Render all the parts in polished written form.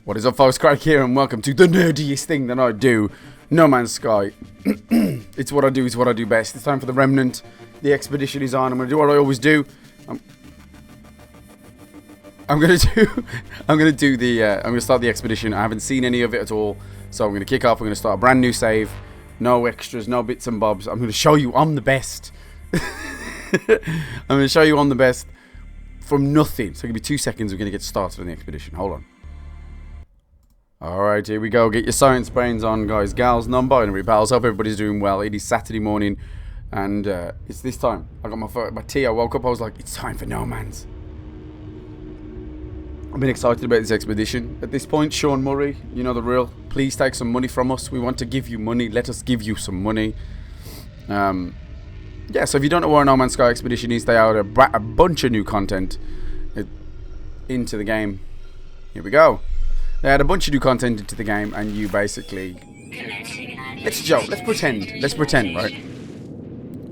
What is up, folks? Craig here, and welcome to the nerdiest thing that I do, No Man's Sky. It's what I do, it's what I do best. It's time for the Remnant. The expedition is on. I'm going to do what I always do. I'm going to start the expedition. I haven't seen any of it at all, so I'm going to kick off. I'm going to start a brand new save. No extras, no bits and bobs. I'm going to show you I'm the best. I'm going to show you I'm the best from nothing. So give me 2 seconds. We're going to get started on the expedition. Hold on. Alright, here we go. Get your science brains on, guys, gals, non-binary pals. Hope everybody's doing well. It is Saturday morning, and it's this time. I got my tea. I woke up. I was like, it's time for No Man's. I've been excited about this expedition. At this point, Sean Murray, you know the real. Please take some money from us. We want to give you money. Let us give you some money. Yeah, so if you don't know what a No Man's Sky expedition is, they add a bunch of new content into the game. Here we go. They add a bunch of new content into the game, and you basically... Let's joke. Let's pretend, right?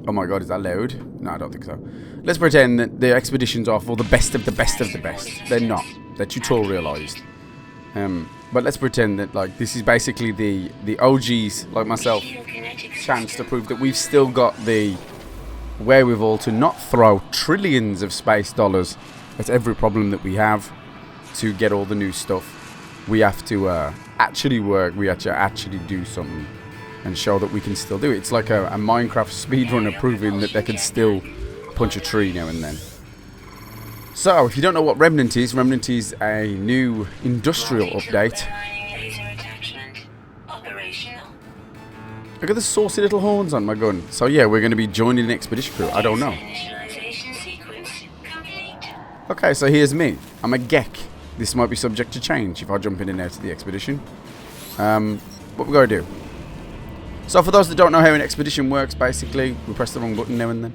Oh my god, is that loud? No, I don't think so. Let's pretend that the expeditions are for the best of the best of the best. They're not. They're tutorialized. But let's pretend that, like, this is basically the OGs, like myself, chance to prove that we've still got the wherewithal to not throw trillions of space dollars at every problem that we have to get all the new stuff. We have to actually work. We have to actually do something and show that we can still do it. It's like a Minecraft speedrunner proving that they can still punch a tree now and then. So, if you don't know what Remnant is a new industrial update. Look at the saucy little horns on my gun. So yeah, we're going to be joining an expedition crew. I don't know. Okay, so here's me. I'm a Gek. This might be subject to change if I jump in and out of the expedition. What we got to do? So for those that don't know how an expedition works, basically, we press the wrong button now and then.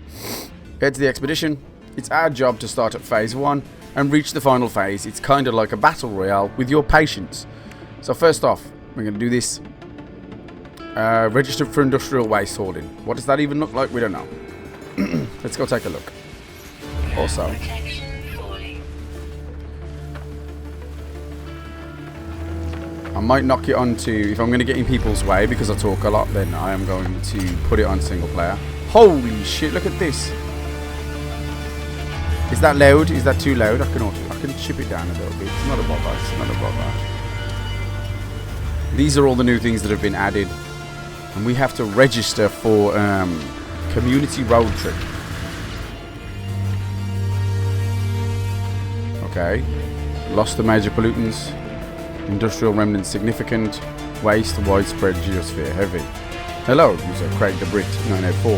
Head to the expedition. It's our job to start at phase 1 and reach the final phase. It's kind of like a battle royale with your patience. So first off, we're going to do this. Register for industrial waste hauling. What does that even look like? We don't know. Let's go take a look. Also... I might knock it onto, if I'm going to get in people's way because I talk a lot, then I am going to put it on single player. Holy shit, look at this. Is that loud? Is that too loud? I can chip it down a little bit. It's not a bother. It's not a bother. These are all the new things that have been added. And we have to register for community road trip. Okay. Lost the major pollutants. Industrial remnants significant. Waste widespread geosphere heavy. Hello, user Craig the Brit 904.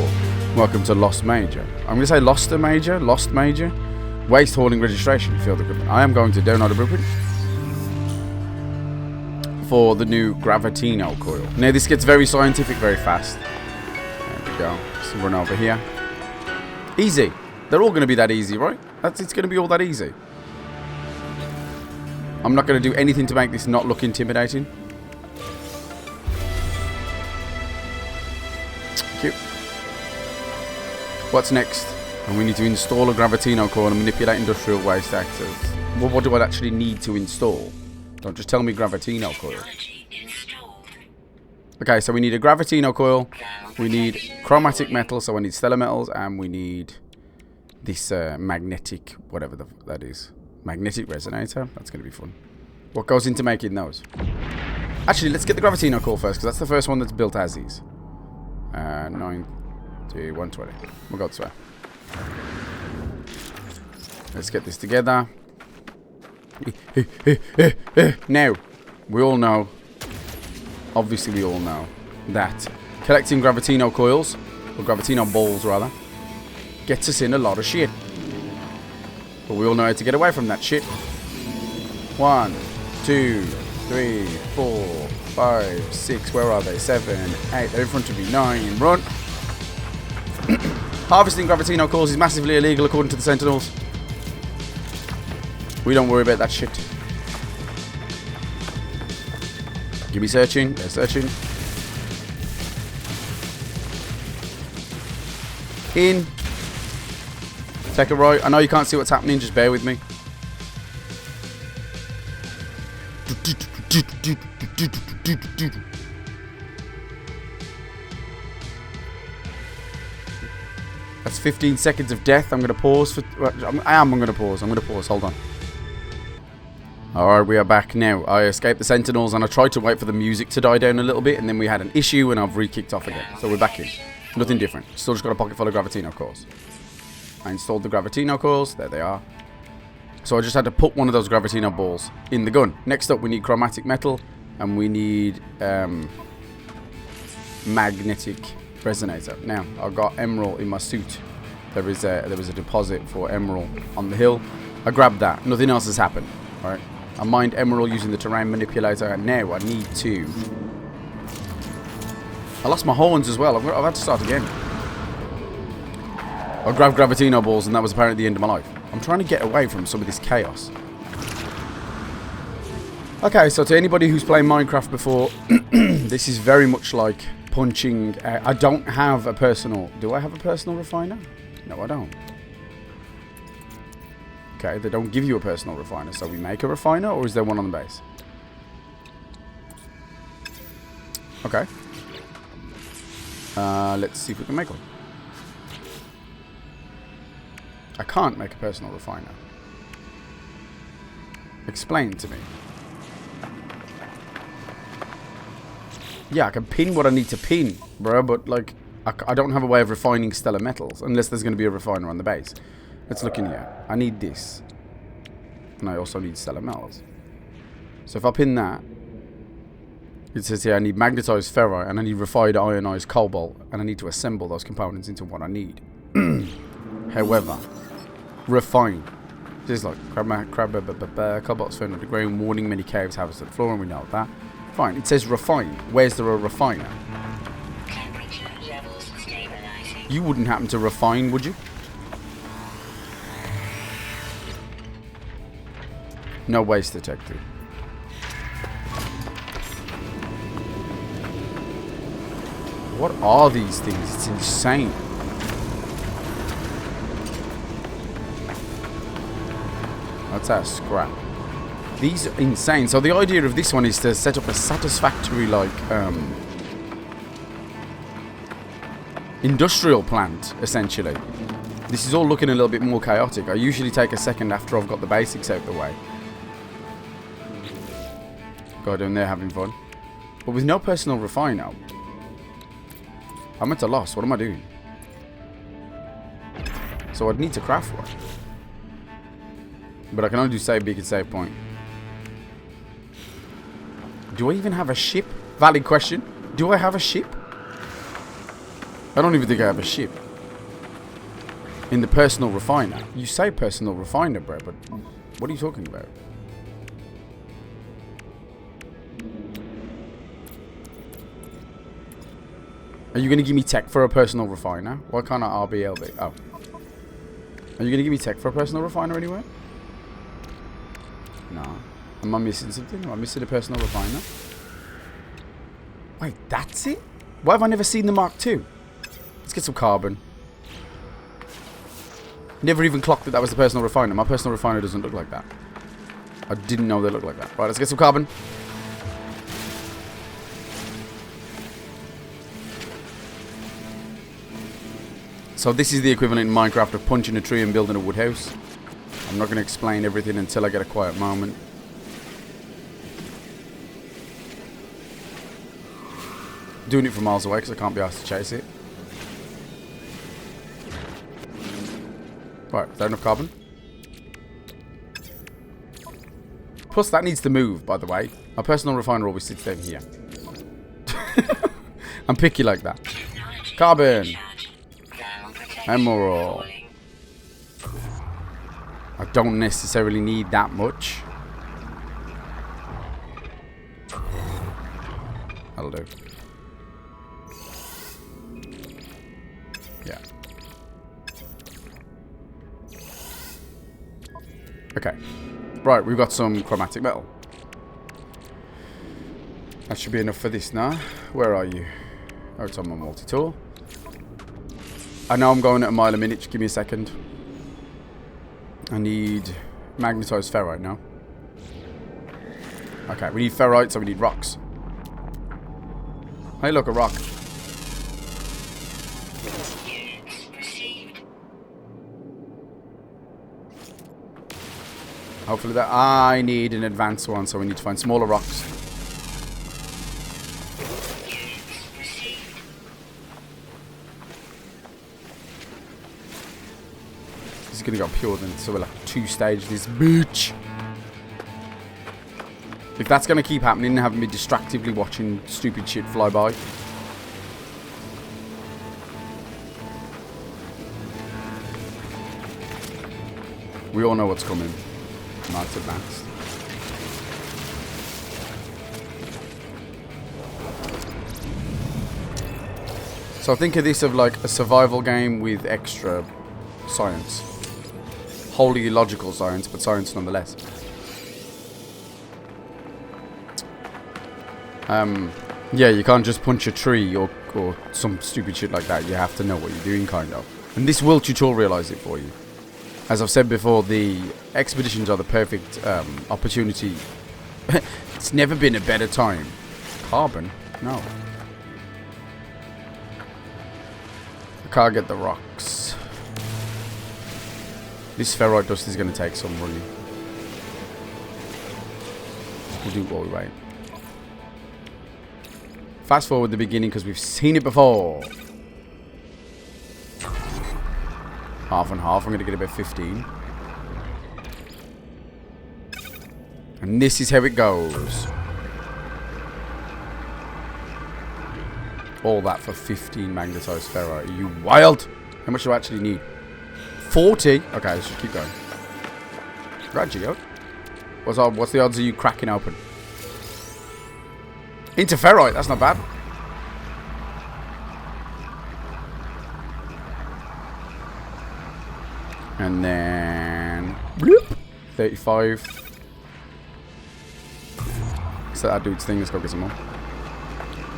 Welcome to Lost Major. I'm going to say Lost Major. Lost Major. Waste hauling registration field equipment. I am going to download a blueprint for the new Gravitino coil. Now this gets very scientific very fast. There we go. Let's run over here. Easy. They're all going to be that easy, right? It's going to be all that easy. I'm not going to do anything to make this not look intimidating. Cute. What's next? And we need to install a Gravitino coil and manipulate industrial waste actors. Well, what do I actually need to install? Don't just tell me Gravitino coil. Okay, so we need a Gravitino coil. We need chromatic metal, so I need stellar metals, and we need this magnetic, whatever that is. Magnetic resonator. That's going to be fun. What goes into making those? Actually, let's get the Gravitino coil first, because that's the first one that's built as is. 9 to 120. We'll go this way. Let's get this together. Now, we all know, obviously we all know, that collecting Gravitino coils, or Gravitino balls rather, gets us in a lot of shit. But we all know how to get away from that shit. 1, 2, 3, 4, 5, 6. Where are they? 7, 8. They're in front of me. 9. Run. Harvesting Gravitino cores is massively illegal according to the Sentinels. We don't worry about that shit. Give me searching. They're searching. In. Take a right. I know you can't see what's happening. Just bear with me. That's 15 seconds of death. I'm going to pause for... I'm going to pause. Hold on. Alright, we are back now. I escaped the sentinels and I tried to wait for the music to die down a little bit, and then we had an issue and I've re-kicked off again. So we're back in. Nothing different. Still just got a pocket full of Gravitino cores. I installed the Gravitino cores. There they are. So I just had to put one of those Gravitino balls in the gun. Next up, we need chromatic metal and we need magnetic resonator. Now, I've got emerald in my suit. There was a deposit for emerald on the hill. I grabbed that. Nothing else has happened. Alright. I mined emerald using the terrain manipulator, and now I need to... I lost my horns as well. I've had to start again. I grabbed Gravitino balls and that was apparently the end of my life. I'm trying to get away from some of this chaos. Okay, so to anybody who's played Minecraft before, this is very much like punching... I don't have a personal... Do I have a personal refiner? No, I don't. Okay, they don't give you a personal refiner, so we make a refiner, or is there one on the base? Okay. Let's see if we can make one. I can't make a personal refiner. Explain to me. Yeah, I can pin what I need to pin, bro, but like, I don't have a way of refining stellar metals, unless there's going to be a refiner on the base. Let's look in here. I need this. And I also need stellar metals. So if I pin that, it says here I need magnetized ferrite and I need refined ionized cobalt, and I need to assemble those components into what I need. However, refine. This is like cobalt's found underground, warning many caves have us to the floor, and we know that. Fine, it says refine. Where's there a refiner? You wouldn't happen to refine, would you? No waste detected. What are these things? It's insane. That's our scrap. These are insane. So the idea of this one is to set up a satisfactory, like, industrial plant, essentially. This is all looking a little bit more chaotic. I usually take a second after I've got the basics out the way. Go down there having fun. But with no personal refiner, I'm at a loss. What am I doing? So I'd need to craft one. But I can only do save big and save point. Do I even have a ship? Valid question. Do I have a ship? I don't even think I have a ship. In the personal refiner. You say personal refiner, bro, but what are you talking about? Are you going to give me tech for a personal refiner? Why can't I RBLB? Oh. Are you going to give me tech for a personal refiner anywhere? No. Am I missing something? Am I missing a personal refiner? Wait, that's it? Why have I never seen the Mark II? Let's get some carbon. Never even clocked that was the personal refiner. My personal refiner doesn't look like that. I didn't know they looked like that. Right, let's get some carbon. So this is the equivalent in Minecraft of punching a tree and building a wood house. I'm not going to explain everything until I get a quiet moment. Doing it from miles away because I can't be asked to chase it. Right, is that enough carbon? Plus that needs to move, by the way. My personal refiner always sits down here. I'm picky like that. Carbon! Emerald. I don't necessarily need that much. That'll do. Yeah. Okay. Right, we've got some chromatic metal. That should be enough for this now. Where are you? Oh, it's on my multi-tool. I know I'm going at a mile a minute. Just give me a second. I need magnetized ferrite now. Okay, we need ferrite, so we need rocks. Hey, look, a rock. Hopefully that... I need an advanced one, so we need to find smaller rocks. This is going to go pure then, so we'll have 2 stage this bitch. If that's going to keep happening and having me distractively watching stupid shit fly by. We all know what's coming. Not advanced. So think of this of like a survival game with extra science. Wholly illogical science, but science nonetheless. Yeah, you can't just punch a tree or some stupid shit like that. You have to know what you're doing, kind of. And this will tutorialize it for you. As I've said before, the expeditions are the perfect opportunity. It's never been a better time. Carbon? No. I can't get the rocks. This ferrite dust is going to take some running. We'll do it while we wait. Fast forward the beginning because we've seen it before. Half and half. I'm going to get about 15. And this is how it goes. All that for 15 magnetized ferrite. Are you wild? How much do I actually need? 40? Okay, let's just keep going. Gradual. What's the odds of you cracking open? Into ferrite. That's not bad. And then... bloop, 35. So that dude's thing. Let's go get some more.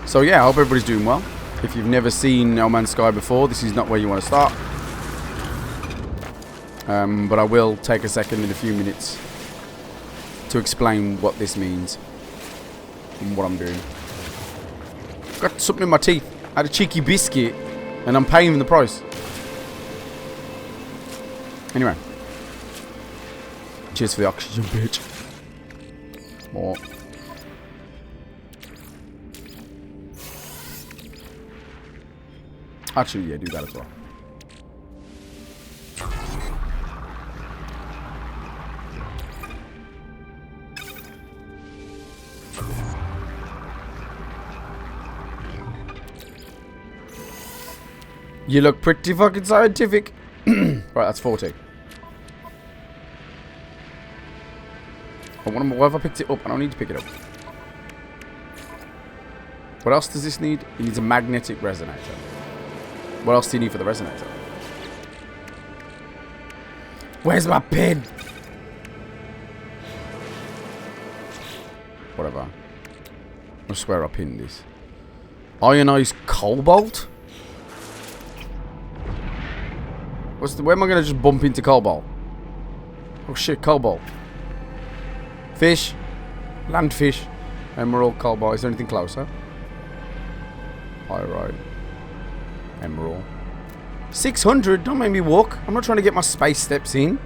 So yeah, I hope everybody's doing well. If you've never seen No Man's Sky before, this is not where you want to start. But I will take a second in a few minutes to explain what this means and what I'm doing. Got something in my teeth. I had a cheeky biscuit and I'm paying the price. Anyway. Cheers for the oxygen, bitch. More. Actually, yeah, do that as well. You look pretty fucking scientific. Right, that's 40. Why have I picked it up? I don't need to pick it up. What else does this need? It needs a magnetic resonator. What else do you need for the resonator? Where's my pen? Whatever. I swear I pinned this. Ionized cobalt? Where am I going to just bump into cobalt? Oh shit, cobalt. Fish. Land fish. Emerald, cobalt. Is there anything closer? Pyrite. Emerald. 600? Don't make me walk. I'm not trying to get my space steps in.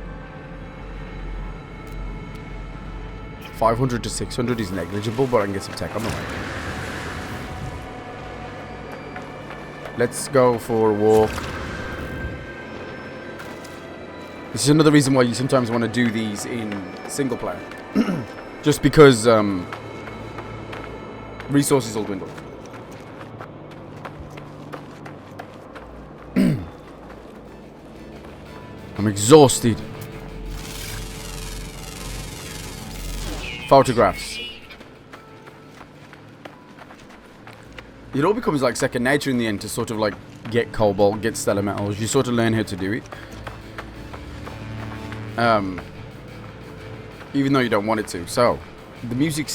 500 to 600 is negligible, but I can get some tech on the way. Let's go for a walk. This is another reason why you sometimes want to do these in single player. Just because resources will dwindle. I'm exhausted. Photographs. It all becomes like second nature in the end to sort of like get cobalt, get stellar metals. You sort of learn how to do it. Even though you don't want it to. So, the music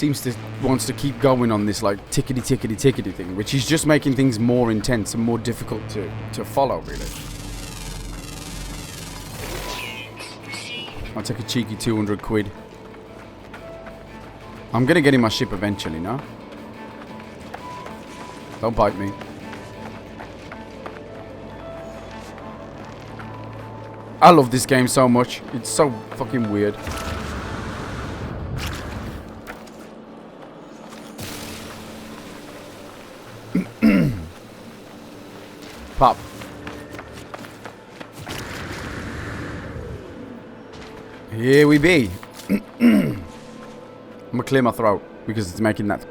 wants to keep going on this like tickety thing, which is just making things more intense and more difficult to follow, really. I'll take a cheeky 200 quid. I'm gonna get in my ship eventually, no? Don't bite me. I love this game so much. It's so fucking weird. Pop. Here we be. I'm gonna clear my throat because it's making that.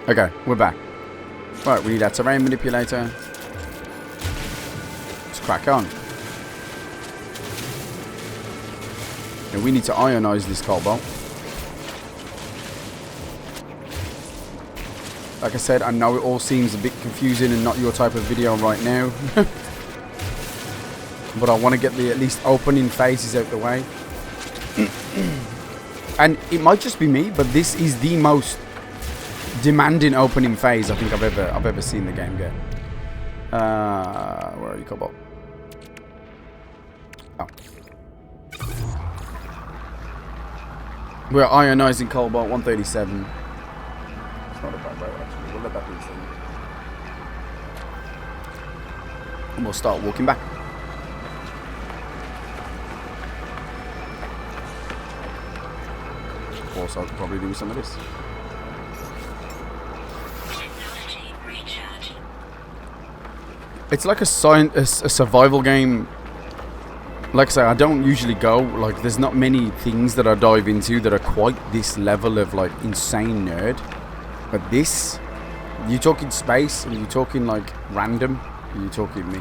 Okay, we're back. Right, we need that terrain manipulator. Let's crack on. And we need to ionize this cobalt. Like I said, I know it all seems a bit confusing and not your type of video right now. But I want to get the at least opening phases out the way. And it might just be me, but this is the most demanding opening phase I think I've ever seen the game get. Where are you, Cobalt? Oh. We're ionizing Cobalt 137. It's not a bad road actually. We'll let that be the thing. And we'll start walking back. Also, I could probably do some of this. It's like a survival game. Like I say, I don't usually go, like, there's not many things that I dive into that are quite this level of, like, insane nerd. But this, you're talking space, and you're talking, like, random, and you're talking me.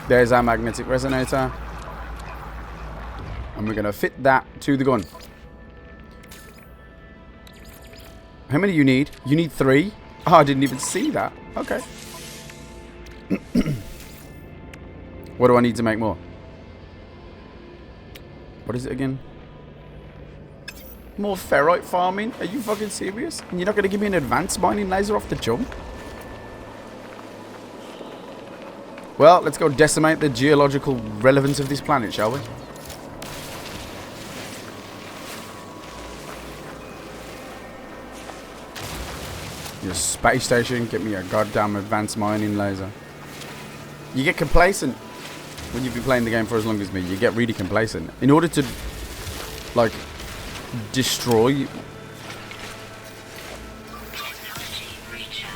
There's our magnetic resonator. And we're going to fit that to the gun. How many you need? You need 3. Oh, I didn't even see that. Okay. What do I need to make more? What is it again? More ferrite farming? Are you fucking serious? And you're not going to give me an advanced mining laser off the jump? Well, let's go decimate the geological relevance of this planet, shall we? Your space station, get me a goddamn advanced mining laser. You get complacent when you've been playing the game for as long as me. You get really complacent. In order to, like, destroy...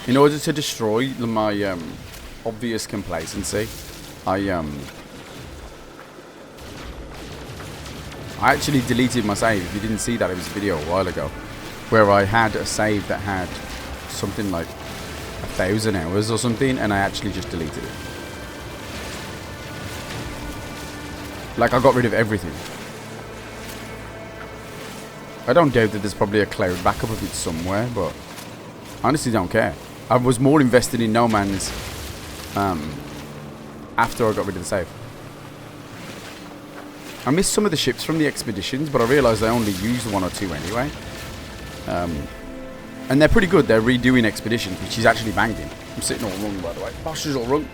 In order to destroy my, obvious complacency, I actually deleted my save. If you didn't see that, it was a video a while ago where I had a save that had something like 1,000 hours or something, and I actually just deleted it. Like, I got rid of everything. I don't doubt that there's probably a cloud backup of it somewhere, but I honestly don't care. I was more invested in No Man's after I got rid of the save. I missed some of the ships from the expeditions, but I realised I only used 1 or 2 anyway. And they're pretty good. They're redoing expeditions, which is actually banging. I'm sitting all wrong, by the way. Posture's all wrong.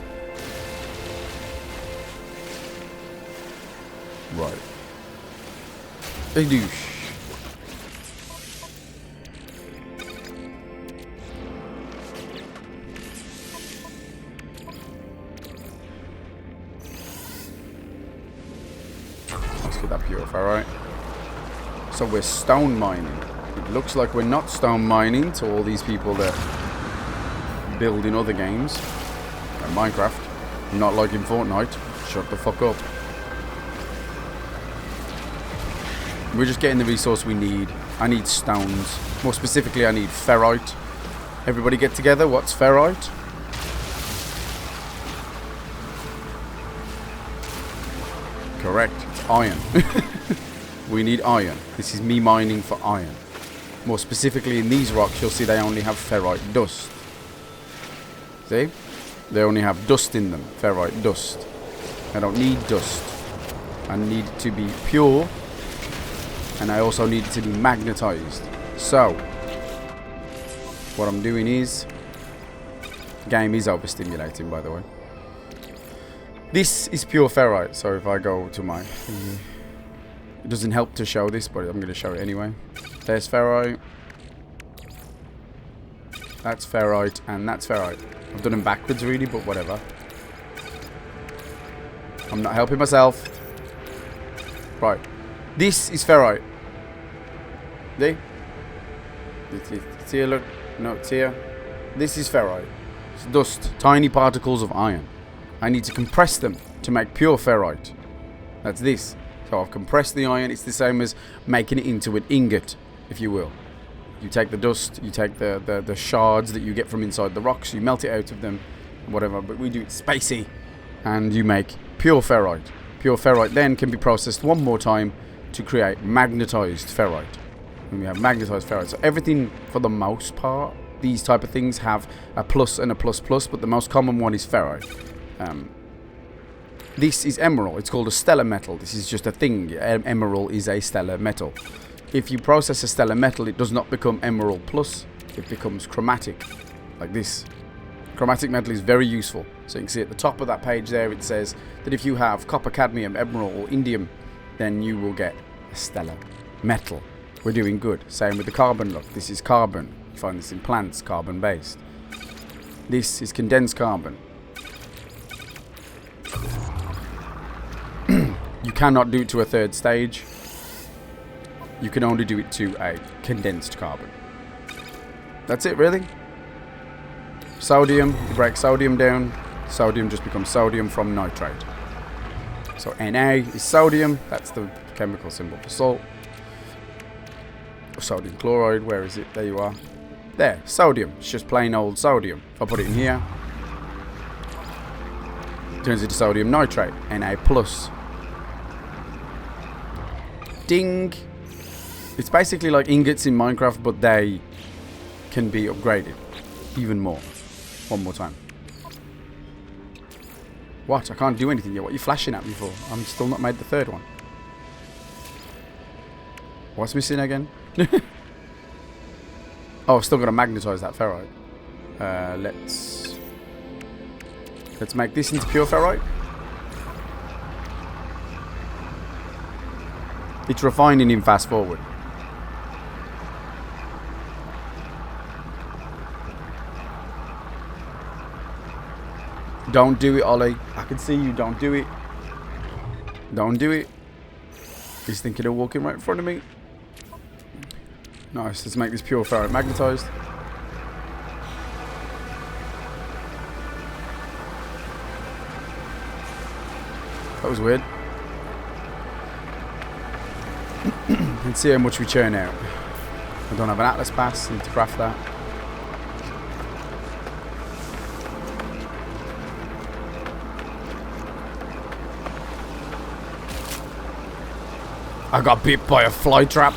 Right. Hey, douche. Let's get that purifier, right? So we're stone mining. It looks like we're not stone mining to all these people that build in other games. Like Minecraft. Not like in Fortnite. Shut the fuck up. We're just getting the resource we need. I need stones. More specifically, I need ferrite. Everybody get together. What's ferrite? Correct. It's iron. We need iron. This is me mining for iron. More specifically, in these rocks, you'll see they only have ferrite dust. See? They only have dust in them. Ferrite dust. I don't need dust. I need it to be pure. And I also need it to be magnetized. So, what I'm doing is game is overstimulating, by the way. This is pure ferrite. So if I go to my... It doesn't help to show this, but I'm going to show it anyway. There's ferrite. That's ferrite, and that's ferrite. I've done them backwards, really, but whatever. I'm not helping myself. Right. This is ferrite. See? It's here, look. No, it's here. This is ferrite. It's dust. Tiny particles of iron. I need to compress them to make pure ferrite. That's this. So I've compressed the iron. It's the same as making it into an ingot, if you will. You take the dust, you take the shards that you get from inside the rocks, you melt it out of them, whatever, but we do it spacey. And you make pure ferrite. Pure ferrite then can be processed one more time to create magnetized ferrite. And we have magnetized ferrite. So everything, for the most part, these type of things have a plus and a plus plus, but the most common one is ferrite. This is emerald. It's called a stellar metal. This is just a thing. Emerald is a stellar metal. If you process a stellar metal, it does not become emerald plus. It becomes chromatic, like this. Chromatic metal is very useful. So you can see at the top of that page there, it says that if you have copper, cadmium, emerald, or indium, then you will get a stellar metal. We're doing good. Same with the carbon. Look, this is carbon. You find this in plants, carbon-based. This is condensed carbon. You cannot do it to a third stage. You can only do it to a condensed carbon. That's it, really. Sodium, you break sodium down. Sodium just becomes sodium from nitrate. So Na is sodium. That's the chemical symbol for salt. Sodium chloride, where is it? There you are. There, sodium. It's just plain old sodium. If I put it in here, it turns into sodium nitrate, Na+. Ding! It's basically like ingots in Minecraft, but they can be upgraded even more. One more time. What? I can't do anything yet. What are you flashing at me for? I'm still not made the third one. What's missing again? Oh, I've still got to magnetize that ferrite. Let's make this into pure ferrite. It's refining in fast forward. Don't do it, Ollie. I can see you. Don't do it. Don't do it. He's thinking of walking right in front of me. Nice. Let's make this pure ferrite magnetized. That was weird. Let's see how much we churn out. I don't have an atlas pass. I need to craft that. I got bit by a fly trap.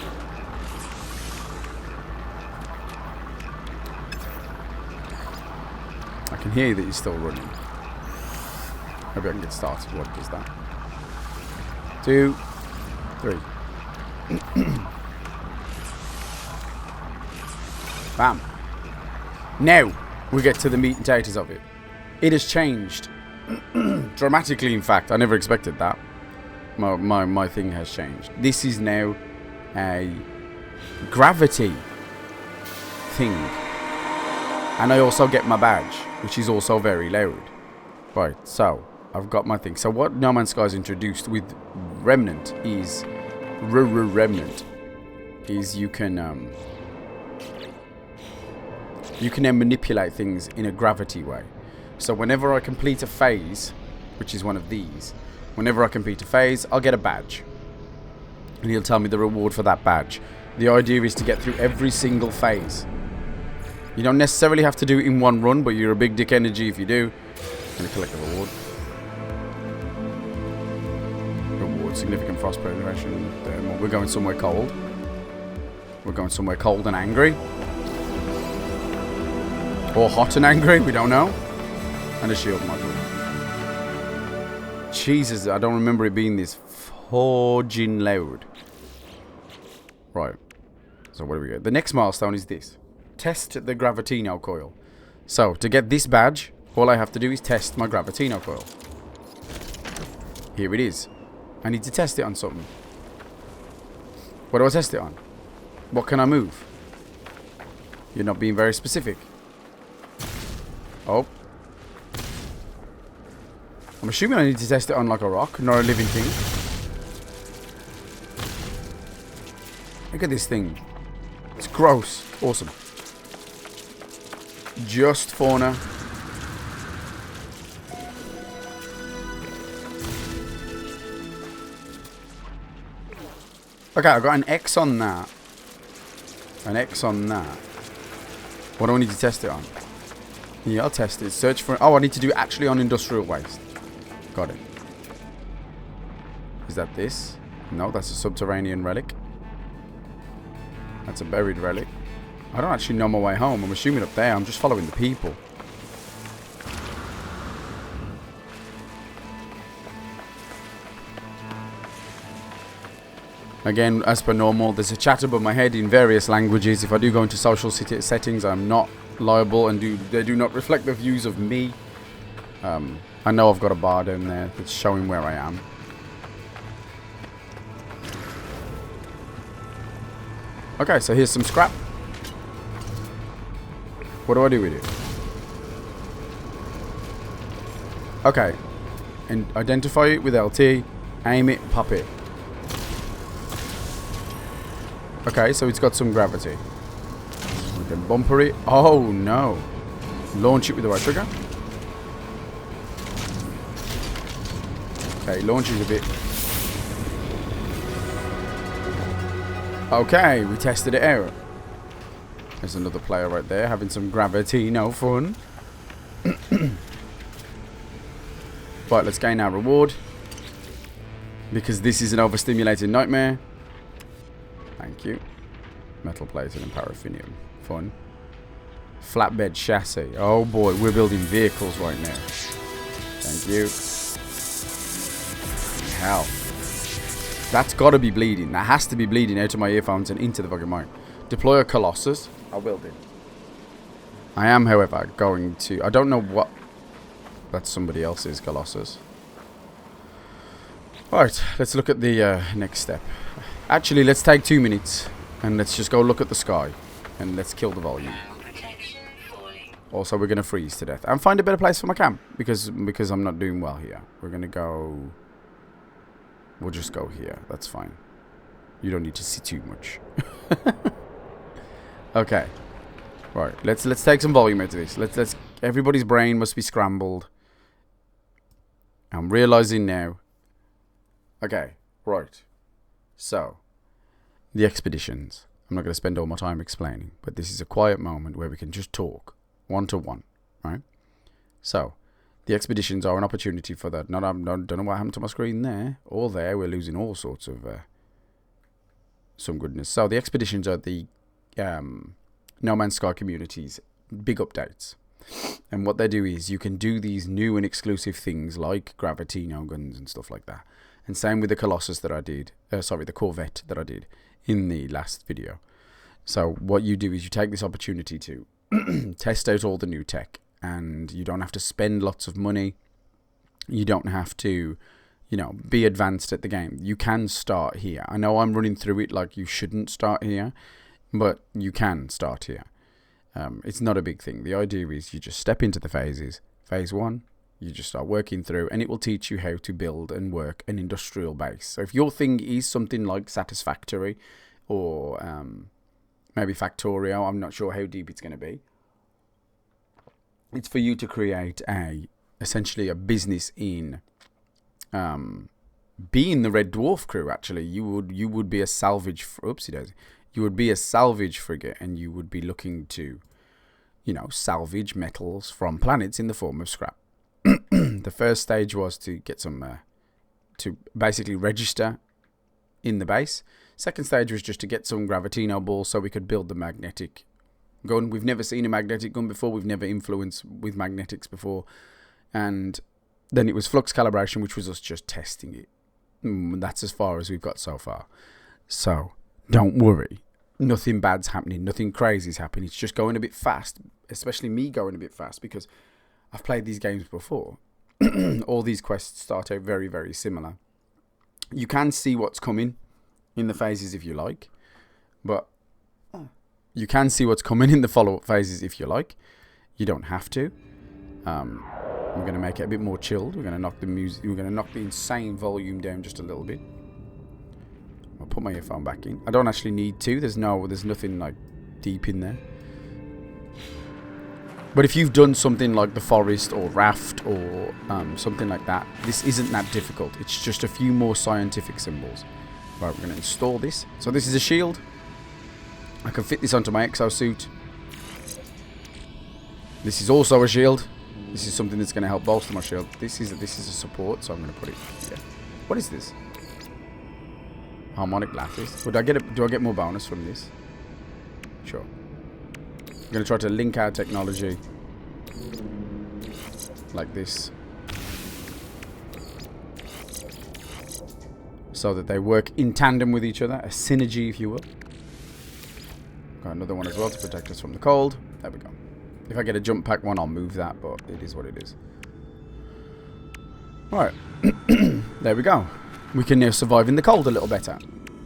I can hear that he's still running. Maybe I can get started. What does that? 2, 3. Bam. Now we get to the meat and potatoes of it. It has changed dramatically. In fact, I never expected that. My thing has changed. This is now a gravity thing, and I also get my badge, which is also very loud. Right, so I've got my thing. So what No Man's Sky's introduced with Remnant is Remnant is you can now manipulate things in a gravity way. So whenever I complete a phase, which is one of these, whenever I complete a phase, I'll get a badge. And he'll tell me the reward for that badge. The idea is to get through every single phase. You don't necessarily have to do it in one run, but you're a big dick energy if you do. I'm going to collect the reward. Reward, significant frost preservation. We're going somewhere cold. We're going somewhere cold and angry. Or hot and angry, we don't know. And a shield module. Jesus, I don't remember it being this forging loud. Right. So what do we get? The next milestone is this. Test the Gravitino coil. So, to get this badge, all I have to do is test my Gravitino coil. Here it is. I need to test it on something. What do I test it on? What can I move? You're not being very specific. Oh. I'm assuming I need to test it on like a rock, not a living thing. Look at this thing. It's gross. Awesome. Just fauna. Okay, I got an X on that. An X on that. What do I need to test it on? Yeah, I'll test it. Search for... Oh, I need to do it actually on industrial waste. Got it. Is that this? No, that's a subterranean relic. That's a buried relic. I don't actually know my way home. I'm assuming up there. I'm just following the people. Again, as per normal, there's a chat above my head in various languages. If I do go into social settings, I'm not liable and they do not reflect the views of me. I know I've got a bar down there that's showing where I am. Okay, so here's some scrap. What do I do with it? Okay. And identify it with LT. Aim it, pop it. Okay, so it's got some gravity. We can bumper it. Oh, no. Launch it with the right trigger. Okay, launches a bit. Okay, we tested it out. There's another player right there having some gravity, no fun. Right, let's gain our reward. Because this is an overstimulated nightmare. Thank you. Metal plating and paraffinium. Fun. Flatbed chassis. Oh boy, we're building vehicles right now. Thank you. Hell. That's got to be bleeding. That has to be bleeding out of my earphones and into the fucking mic. Deploy a Colossus. I will do. I am, however, going to... I don't know what... That's somebody else's Colossus. Alright, let's look at the next step. Actually, let's take 2 minutes and let's just go look at the sky and let's kill the volume. Also, we're going to freeze to death and find a better place for my camp because I'm not doing well here. We're going to go... We'll just go here. That's fine. You don't need to see too much. Okay. Right. Let's take some volume out of this. Let's everybody's brain must be scrambled. I'm realizing now. Okay. Right. So, the expeditions. I'm not going to spend all my time explaining, but this is a quiet moment where we can just talk one-to-one, right? So, the expeditions are an opportunity for that. Don't know what happened to my screen there. All there, we're losing all sorts of some goodness. So, the expeditions are the No Man's Sky community's big updates. And what they do is you can do these new and exclusive things like Gravitino guns and stuff like that. And same with the Colossus that I did. The Corvette that I did in the last video. So what you do is you take this opportunity to test out all the new tech. And you don't have to spend lots of money. You don't have to, be advanced at the game. You can start here. I know I'm running through it like you shouldn't start here. But you can start here. It's not a big thing. The idea is you just step into the phases. Phase 1. You just start working through, and it will teach you how to build and work an industrial base. So if your thing is something like Satisfactory or maybe Factorio, I'm not sure how deep it's going to be. It's for you to create essentially a business in being the Red Dwarf crew. Actually, you would be a salvage. Oopsie daisy. You would be a salvage frigate, and you would be looking to, salvage metals from planets in the form of scrap. The first stage was to get some, to basically register in the base. Second stage was just to get some Gravitino balls so we could build the magnetic gun. We've never seen a magnetic gun before. We've never influenced with magnetics before. And then it was flux calibration, which was us just testing it. That's as far as we've got so far. So, don't worry. nothing bad's happening, nothing crazy's happening. It's just going a bit fast, especially me going a bit fast because I've played these games before. All these quests start out very, very similar. You can see what's coming in the phases if you like, but you can see what's coming in the follow-up phases if you like. You don't have to. We're going to make it a bit more chilled. We're going to knock the music. We're going to knock the insane volume down just a little bit. I'll put my earphone back in. I don't actually need to. There's nothing like deep in there. But if you've done something like the forest or raft or something like that, this isn't that difficult. It's just a few more scientific symbols. Right, we're going to install this. So this is a shield. I can fit this onto my exosuit. This is also a shield. This is something that's going to help bolster my shield. This is a support, so I'm going to put it here. What is this? Harmonic lattice. Do I get more bonus from this? Sure. I'm going to try to link our technology like this, so that they work in tandem with each other, a synergy, if you will. Got another one as well to protect us from the cold. There we go. If I get a jump pack one, I'll move that, but it is what it is. Alright. There we go. We can now survive in the cold a little better.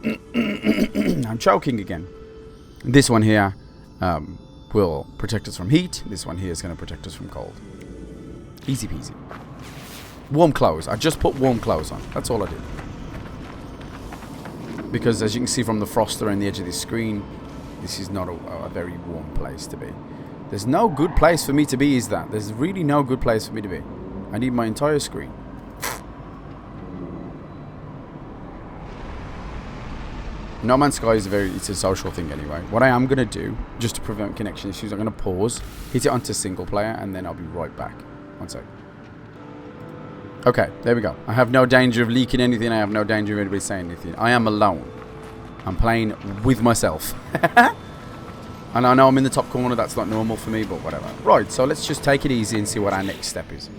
I'm choking again. This one here will protect us from heat. This one here is going to protect us from cold. Easy peasy. Warm clothes. I just put warm clothes on. That's all I did. Because as you can see from the frost around the edge of this screen, this is not a very warm place to be. There's no good place for me to be, is that? There's really no good place for me to be. I need my entire screen. No Man's Sky is it's a social thing anyway. What I am going to do, just to prevent connection issues, I'm going to pause, hit it onto single player, and then I'll be right back. One sec. Okay, there we go. I have no danger of leaking anything. I have no danger of anybody saying anything. I am alone. I'm playing with myself. And I know I'm in the top corner. That's not normal for me, but whatever. Right, so let's just take it easy and see what our next step is.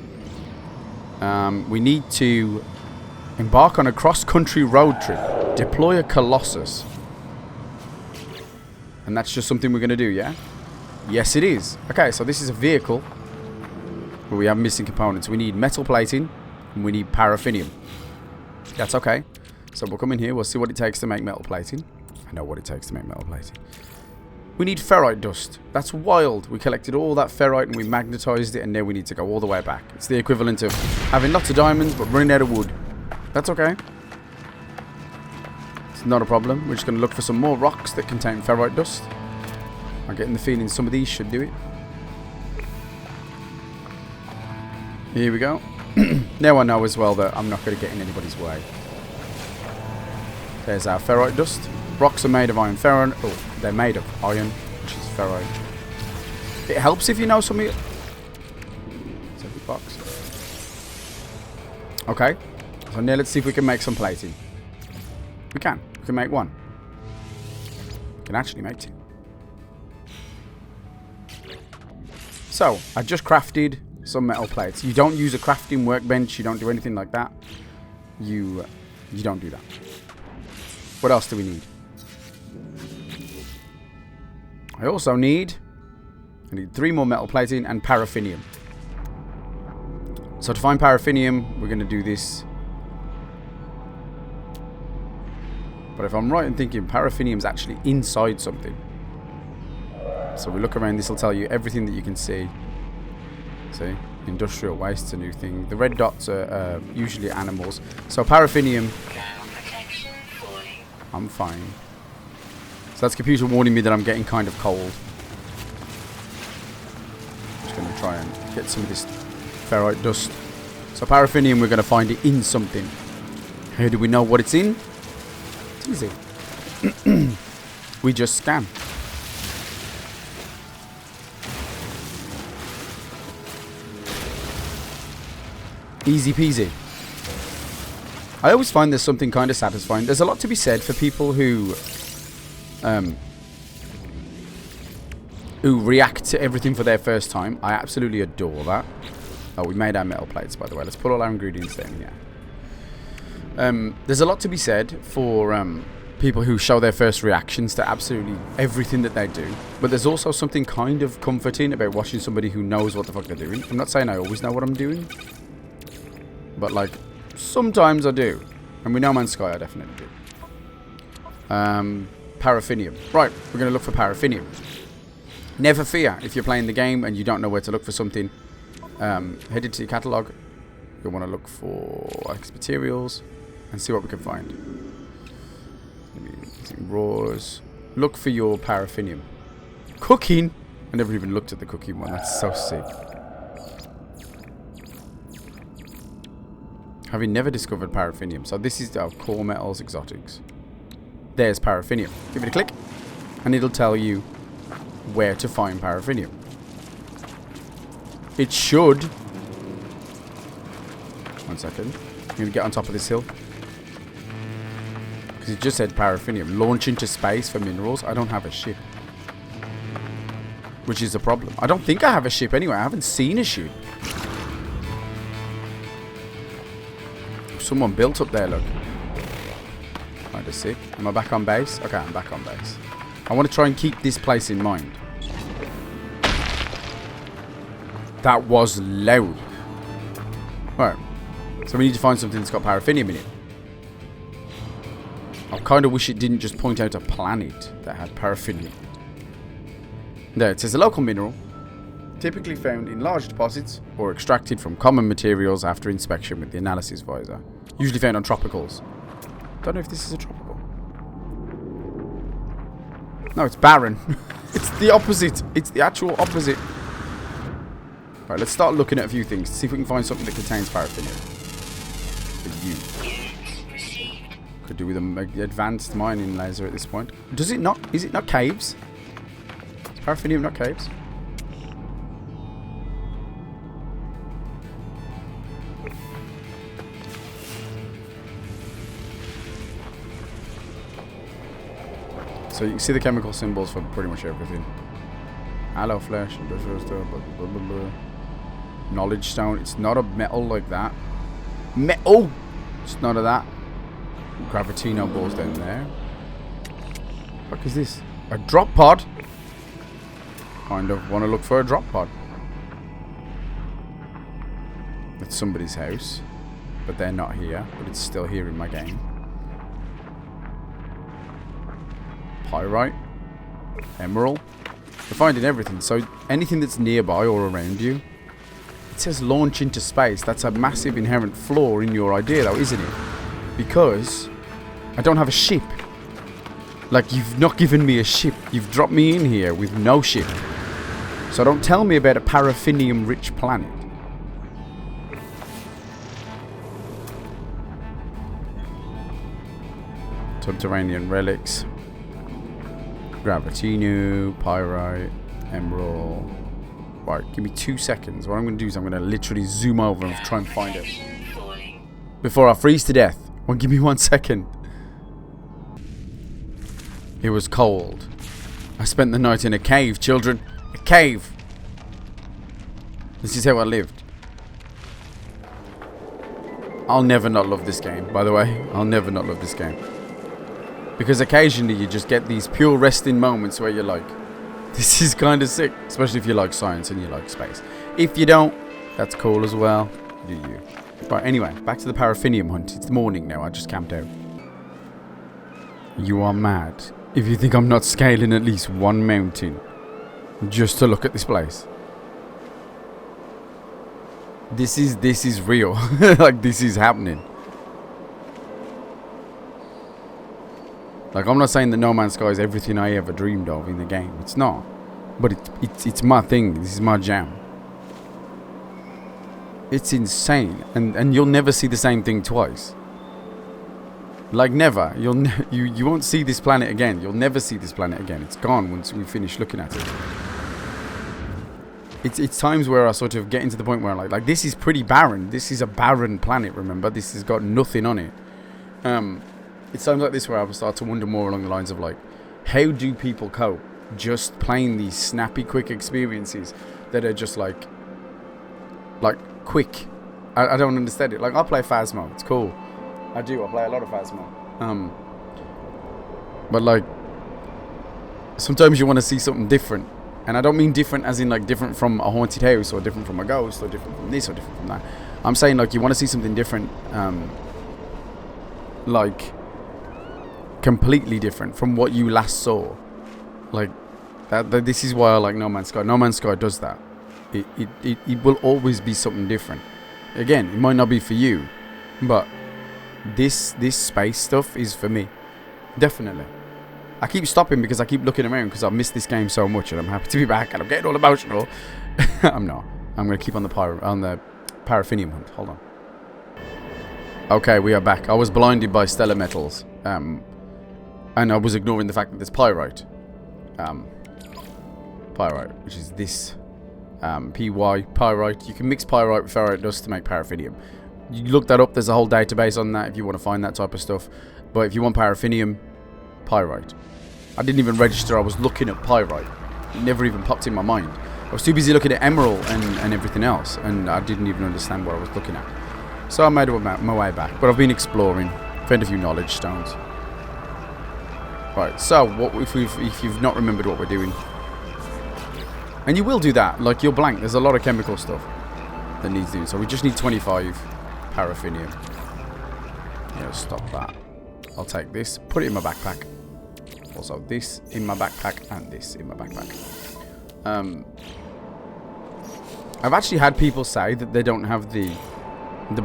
We need to embark on a cross-country road trip. Deploy a Colossus. And that's just something we're going to do, yeah? Yes, it is. Okay, so this is a vehicle where we have missing components. We need metal plating and we need paraffinium. That's okay. So we'll come in here. We'll see what it takes to make metal plating. I know what it takes to make metal plating. We need ferrite dust. That's wild. We collected all that ferrite and we magnetized it, and now we need to go all the way back. It's the equivalent of having lots of diamonds but running out of wood. That's okay. It's not a problem. We're just going to look for some more rocks that contain ferrite dust. I'm getting the feeling some of these should do it. Here we go. Now I know as well that I'm not going to get in anybody's way. There's our ferrite dust. Rocks are made of iron ferrite. Oh, they're made of iron, which is ferrite. It helps if you know something. It's a big box. Okay. So now let's see if we can make some plating. We can. We can make one. We can actually make two. So, I just crafted some metal plates. You don't use a crafting workbench. You don't do anything like that. You don't do that. What else do we need? I also need 3 more metal plating and paraffinium. So to find paraffinium, we're going to do this. But if I'm right in thinking, paraffinium is actually inside something. So we look around, this will tell you everything that you can see. See? Industrial waste's a new thing. The red dots are usually animals. So paraffinium... I'm fine. So that's computer warning me that I'm getting kind of cold. Just going to try and get some of this ferrite dust. So paraffinium, we're going to find it in something. How do we know what it's in? It's easy. We just scan. Easy peasy. I always find there's something kind of satisfying. There's a lot to be said for people who react to everything for their first time. I absolutely adore that. Oh, we made our metal plates, by the way. Let's put all our ingredients in here. There's a lot to be said for people who show their first reactions to absolutely everything that they do. But there's also something kind of comforting about watching somebody who knows what the fuck they're doing. I'm not saying I always know what I'm doing, but like sometimes I do. And with No Man's Sky I definitely do. Paraffinium. Right, we're going to look for paraffinium. Never fear if you're playing the game and you don't know where to look for something. Head into your catalogue. You'll want to look for materials and see what we can find. Raws. Look for your paraffinium. Cooking? I never even looked at the cooking one. That's so sick. Having never discovered paraffinium. So this is our core metals exotics. There's paraffinium. Give it a click and it'll tell you where to find paraffinium. It should. One second. I'm going to get on top of this hill. Because it just said paraffinium. Launch into space for minerals. I don't have a ship. Which is a problem. I don't think I have a ship anyway. I haven't seen a ship. Someone built up there, look. Kind of sick. Am I back on base? Okay, I'm back on base. I want to try and keep this place in mind. That was loud. Alright. So we need to find something that's got paraffinium in it. I kind of wish it didn't just point out a planet that had paraffinium. There, it says a local mineral, typically found in large deposits or extracted from common materials after inspection with the analysis visor. Usually found on tropicals. Don't know if this is a tropical. No, it's barren. It's the opposite. It's the actual opposite. Right, let's start looking at a few things to see if we can find something that contains paraffinium. For you. Could do with an advanced mining laser at this point. Does it not? Is it not caves? Is paraffinium not caves? So you can see the chemical symbols for pretty much everything. Aloe flesh, industrial stuff, blah, blah, blah, blah. Knowledge stone. It's not a metal like that. Metal! It's none of that. Gravitino balls down there. What is this? A drop pod? Kind of want to look for a drop pod. It's somebody's house. But they're not here. But it's still here in my game. Pyrite. Emerald. We're finding everything. So anything that's nearby or around you. It says launch into space. That's a massive inherent flaw in your idea though, isn't it? Because I don't have a ship. Like, you've not given me a ship. You've dropped me in here with no ship. So don't tell me about a paraffinium rich planet. Subterranean relics. Gravitino, pyrite, emerald. Right, give me 2 seconds. What I'm going to do is I'm going to literally zoom over and try and find it. Before I freeze to death. Well, give me 1 second. It was cold. I spent the night in a cave, children. A cave. This is how I lived. I'll never not love this game, by the way. I'll never not love this game. Because occasionally you just get these pure resting moments where you're like, this is kind of sick. Especially if you like science and you like space. If you don't, that's cool as well. Do you? Right, anyway, back to the paraffinium hunt. It's morning now. I just camped out. You are mad if you think I'm not scaling at least one mountain just to look at this place. This is real. Like, this is happening. Like, I'm not saying that No Man's Sky is everything I ever dreamed of in the game. It's not. But it's my thing. This is my jam. It's insane. And you'll never see the same thing twice. Like, never. You won't see this planet again. You'll never see this planet again. It's gone once we finish looking at it. It's times where I sort of get into the point where I'm like, this is pretty barren. This is a barren planet, remember? This has got nothing on it. It's times like this where I start to wonder more along the lines of, like, how do people cope just playing these snappy, quick experiences that are just, like quick? I don't understand it. Like, I play Phasmo. It's cool. I play a lot of Phasmo. But like, sometimes you want to see something different. And I don't mean different as in like different from a haunted house or different from a ghost or different from this or different from that. I'm saying like you want to see something different, like completely different from what you last saw. Like that this is why I like No Man's Sky. No Man's Sky does that. It will always be something different. Again, it might not be for you, but this space stuff is for me. Definitely. I keep stopping because I keep looking around because I've missed this game so much and I'm happy to be back and I'm getting all emotional. I'm not. I'm going to keep on the paraffinium hunt. Hold on. Okay, we are back. I was blinded by stellar metals. And I was ignoring the fact that there's pyrite. Pyrite, which is this. PY, pyrite. You can mix pyrite with ferrite dust to make paraffinium. You look that up. There's a whole database on that if you want to find that type of stuff. But if you want paraffinium, pyrite. I didn't even register. I was looking at pyrite. It never even popped in my mind. I was too busy looking at emerald and everything else, and I didn't even understand what I was looking at. So I made my way back. But I've been exploring, found a few knowledge stones. Right. So what if you've not remembered what we're doing, and you will do that. Like you're blank. There's a lot of chemical stuff that needs doing. So we just need 25 paraffinium. Yeah, stop that. I'll take this, put it in my backpack. Also this in my backpack and this in my backpack. I've actually had people say that they don't have the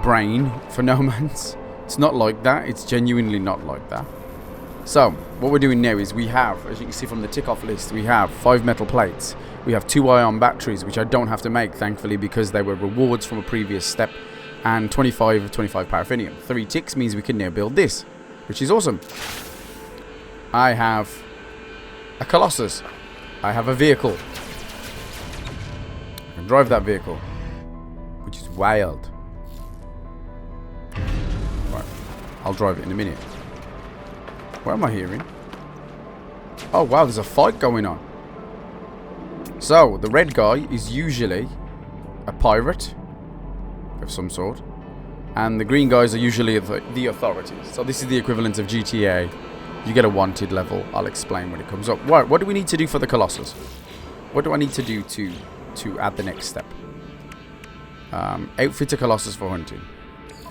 brain for No Man's. It's not like that. It's genuinely not like that. So what we're doing now is we have, as you can see from the tick off list, we have 5 metal plates. We have 2 ion batteries, which I don't have to make, thankfully, because they were rewards from a previous step, and 25 paraffinium. 3 ticks means we can now build this, which is awesome. I have a Colossus. I have a vehicle. I can drive that vehicle, which is wild. Right, I'll drive it in a minute. What am I hearing? Oh wow, there's a fight going on. So, the red guy is usually a pirate of some sort. And the green guys are usually the authorities. So this is the equivalent of GTA. You get a wanted level. I'll explain when it comes up. Right, what do we need to do for the Colossus? What do I need to do to add the next step? Outfit a Colossus for hunting.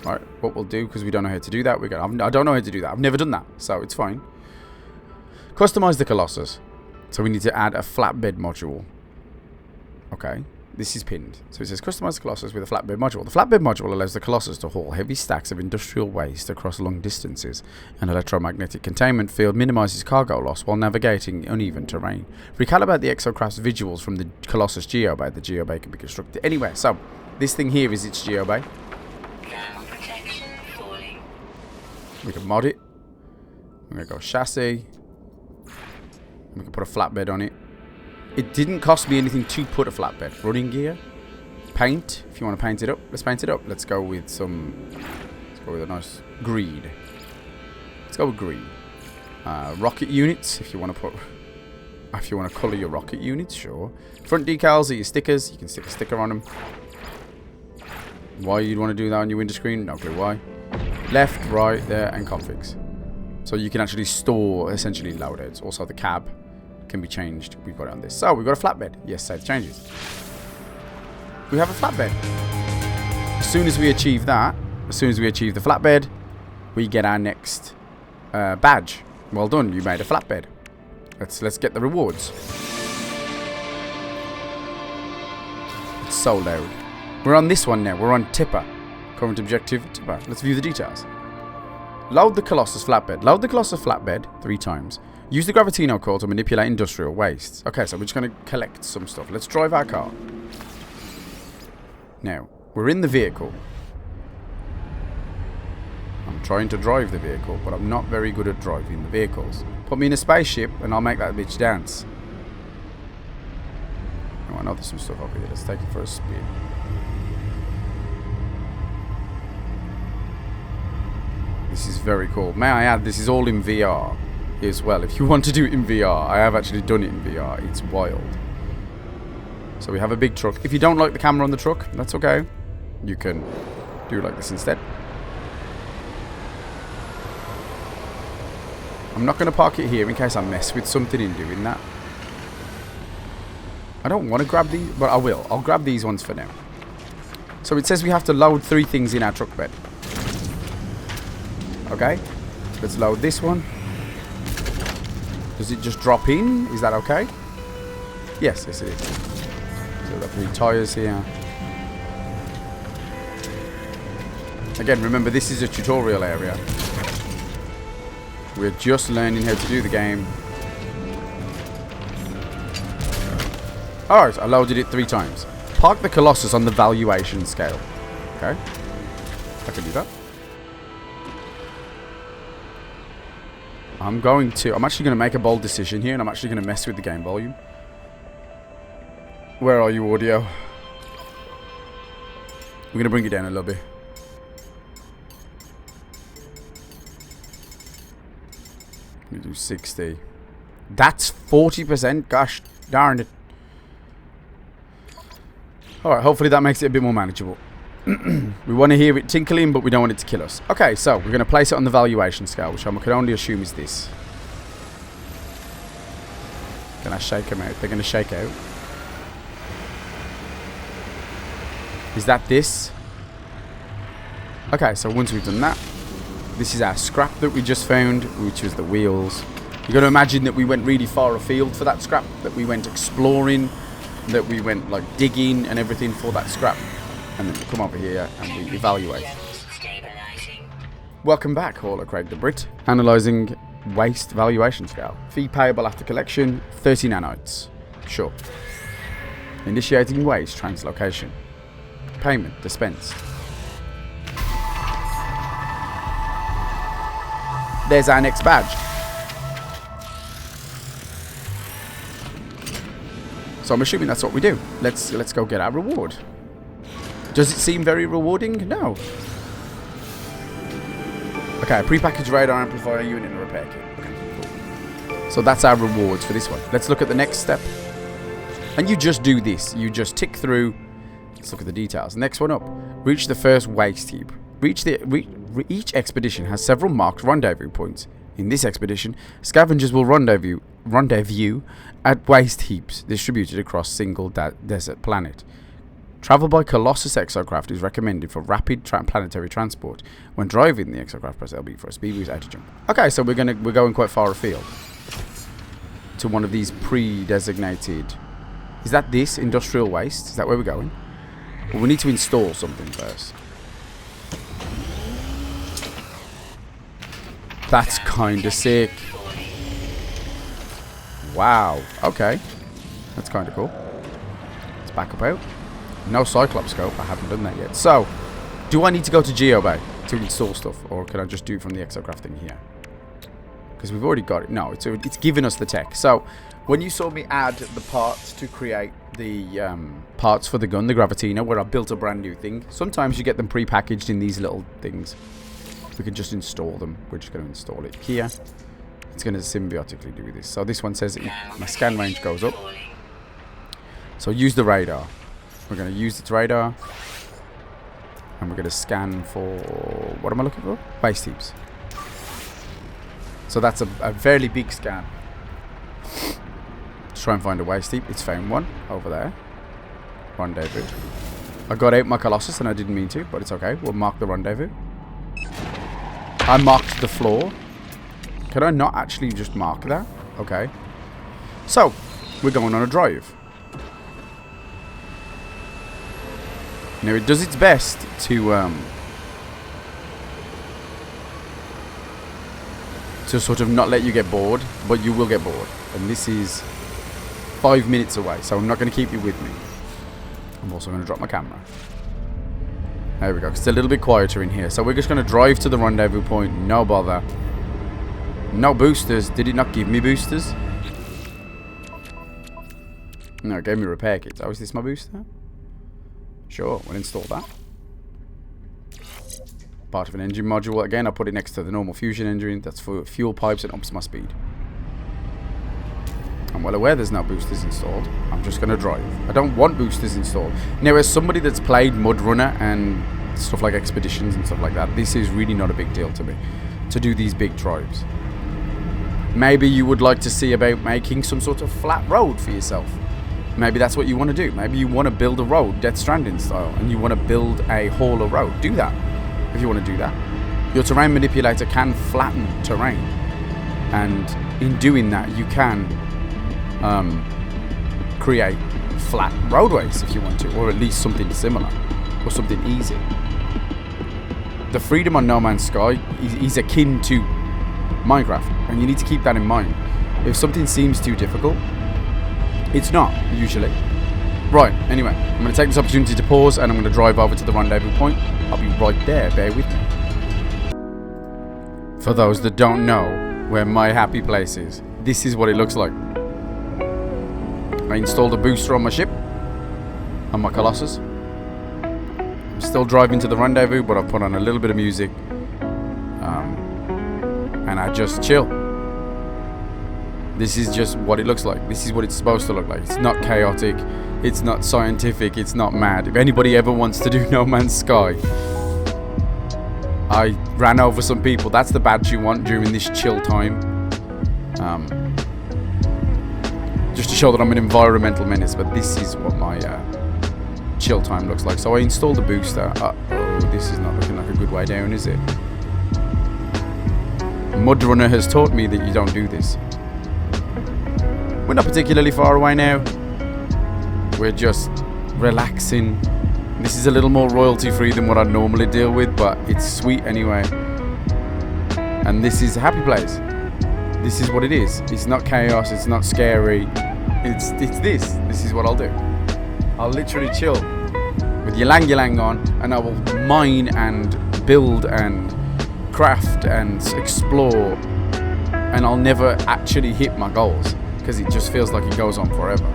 Right, what we'll do, because we don't know how to do that. I don't know how to do that. I've never done that, so it's fine. Customize the Colossus. So we need to add a flatbed module. Okay, this is pinned. So it says customize the Colossus with a flatbed module. The flatbed module allows the Colossus to haul heavy stacks of industrial waste across long distances. An electromagnetic containment field minimizes cargo loss while navigating uneven terrain. Recalibrate the exocraft's visuals from the Colossus geobay. The geobay can be constructed anywhere. So this thing here is its geobay. We can mod it. I'm going to go chassis. We can put a flatbed on it. It didn't cost me anything to put a flatbed. Running gear. Paint. If you want to paint it up, let's paint it up. Let's go with a nice green. Let's go with green. Rocket units. If you want to colour your rocket units, sure. Front decals are your stickers. You can stick a sticker on them. Why you'd want to do that on your window screen? No clue why. Left, right, there, and configs. So you can actually store essentially loadouts. Also the cab can be changed. We've got it on this. So we've got a flatbed. Yes, save changes. We have a flatbed. As soon as we achieve that, as soon as we achieve the flatbed, we get our next badge. Well done, you made a flatbed. Let's get the rewards. It's so loud. We're on this one now. We're on Tipper. Current objective, Tipper. Let's view the details. Load the Colossus flatbed. Load the Colossus flatbed 3 times. Use the Gravitino core to manipulate industrial wastes. Okay, so we're just going to collect some stuff. Let's drive our car. Now, we're in the vehicle. I'm trying to drive the vehicle, but I'm not very good at driving the vehicles. Put me in a spaceship and I'll make that bitch dance. Oh, I know there's some stuff over here. Let's take it for a spin. This is very cool. May I add, this is all in VR as well. If you want to do it in VR, I have actually done it in VR. It's wild. So we have a big truck. If you don't like the camera on the truck, that's okay. You can do like this instead. I'm not going to park it here in case I mess with something in doing that. I don't want to grab these, but I will. I'll grab these ones for now. So it says we have to load 3 things in our truck bed. Okay. Let's load this one. Does it just drop in? Is that okay? Yes, yes it is. So we've got 3 tyres here. Again, remember this is a tutorial area. We're just learning how to do the game. Alright, I loaded it 3 times. Park the Colossus on the valuation scale. Okay. I can do that. I'm actually going to make a bold decision here, and I'm actually going to mess with the game volume. Where are you, audio? We're going to bring it down a little bit. We do 60. That's 40%. Gosh darn it. Alright, hopefully that makes it a bit more manageable. We want to hear it tinkling, but we don't want it to kill us. Okay, so we're going to place it on the valuation scale, which I can only assume is this. Can I shake them out? They're going to shake out. Is that this? Okay, so once we've done that, this is our scrap that we just found, which was the wheels. You've got to imagine that we went really far afield for that scrap, that we went exploring, that we went like digging and everything for that scrap. And then we come over here and we evaluate. Welcome back, Hauler Craig the Brit. Analysing waste valuation scale. Fee payable after collection, 30 nanites. Sure. Initiating waste translocation. Payment dispensed. There's our next badge. So I'm assuming that's what we do. Let's go get our reward. Does it seem very rewarding? No. Okay, prepackaged radar amplifier unit and repair kit. Okay, cool. So that's our rewards for this one. Let's look at the next step. And you just do this. You just tick through. Let's look at the details. Next one up. Reach the first waste heap. Each expedition has several marked rendezvous points. In this expedition, scavengers will rendezvous at waste heaps distributed across single desert planet. Travel by Colossus exocraft is recommended for rapid planetary transport. When driving the exocraft, press LB for a speed boost to jump. Okay, so we're going quite far afield to one of these pre-designated. Is that this industrial waste? Is that where we're going? Well, we need to install something first. That's kind of sick. Wow. Okay. That's kind of cool. Let's back up out. No Cyclops scope. I haven't done that yet. So, do I need to go to Geobay to install stuff? Or can I just do it from the exocraft thing here? Because we've already got it. No, it's given us the tech. So, when you saw me add the parts to create the parts for the gun, the Gravitino, where I built a brand new thing, sometimes you get them pre-packaged in these little things. We can just install them. We're just going to install it here. It's going to symbiotically do this. So this one says my scan range goes up. So use the radar. We're going to use its radar. And we're going to scan for... What am I looking for? Waste heaps. So that's a fairly big scan. Let's try and find a waste heap. It's found one over there. Rendezvous. I got out my Colossus and I didn't mean to, but it's okay. We'll mark the rendezvous. I marked the floor. Can I not actually just mark that? Okay. So, we're going on a drive. Now, it does its best to sort of not let you get bored, but you will get bored. And this is 5 minutes away, so I'm not going to keep you with me. I'm also going to drop my camera. There we go. It's a little bit quieter in here. So we're just going to drive to the rendezvous point. No bother. No boosters. Did it not give me boosters? No, it gave me repair kits. Oh, is this my booster? Sure, we'll install that. Part of an engine module. Again, I'll put it next to the normal fusion engine. That's for fuel pipes and ups my speed. I'm well aware there's no boosters installed. I'm just going to drive. I don't want boosters installed. Now, as somebody that's played Mud Runner and stuff like Expeditions and stuff like that, this is really not a big deal to me, to do these big drives. Maybe you would like to see about making some sort of flat road for yourself. Maybe that's what you want to do. Maybe you want to build a road, Death Stranding style, and you want to build a hauler road. Do that if you want to do that. Your terrain manipulator can flatten terrain, and in doing that, you can create flat roadways if you want to, or at least something similar, or something easy. The freedom on No Man's Sky is akin to Minecraft, and you need to keep that in mind. If something seems too difficult, it's not, usually. Right, anyway, I'm going to take this opportunity to pause, and I'm going to drive over to the rendezvous point. I'll be right there, bear with me. For those that don't know where my happy place is, this is what it looks like. I installed a booster on my ship, on my Colossus. I'm still driving to the rendezvous, but I've put on a little bit of music, and I just chill. This is just what it looks like. This is what it's supposed to look like. It's not chaotic, it's not scientific, it's not mad. If anybody ever wants to do No Man's Sky, I ran over some people. That's the badge you want during this chill time. Just to show that I'm an environmental menace, but this is what my chill time looks like. So I installed a booster. Uh-oh, this is not looking like a good way down, is it? Mudrunner has taught me that you don't do this. We're not particularly far away now. We're just relaxing. This is a little more royalty free than what I normally deal with, but it's sweet anyway. And this is a happy place. This is what it is. It's not chaos, it's not scary. It's this. This is what I'll do. I'll literally chill with ylang ylang on, and I will mine and build and craft and explore, and I'll never actually hit my goals because it just feels like it goes on forever.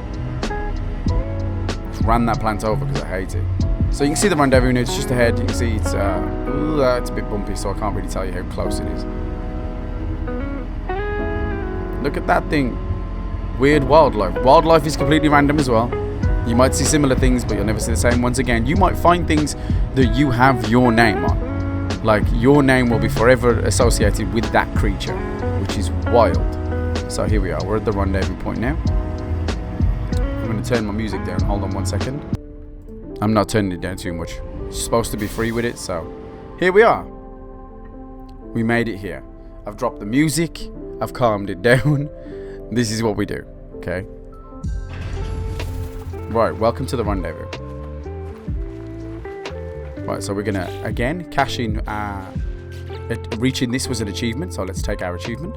Just ran that plant over because I hate it. So you can see the rendezvous now. It's just ahead. You can see it's a bit bumpy, so I can't really tell you how close it is. Look at that thing. Weird wildlife. Wildlife is completely random as well. You might see similar things, but you'll never see the same ones again. You might find things that you have your name on. Like, your name will be forever associated with that creature, which is wild. So here we are. We're at the rendezvous point now. I'm going to turn my music down. Hold on 1 second. I'm not turning it down too much. It's supposed to be free with it, so here we are. We made it here. I've dropped the music. I've calmed it down. This is what we do, okay? Right, welcome to the rendezvous. Right, so we're gonna again cash in. Reaching this was an achievement, so let's take our achievement.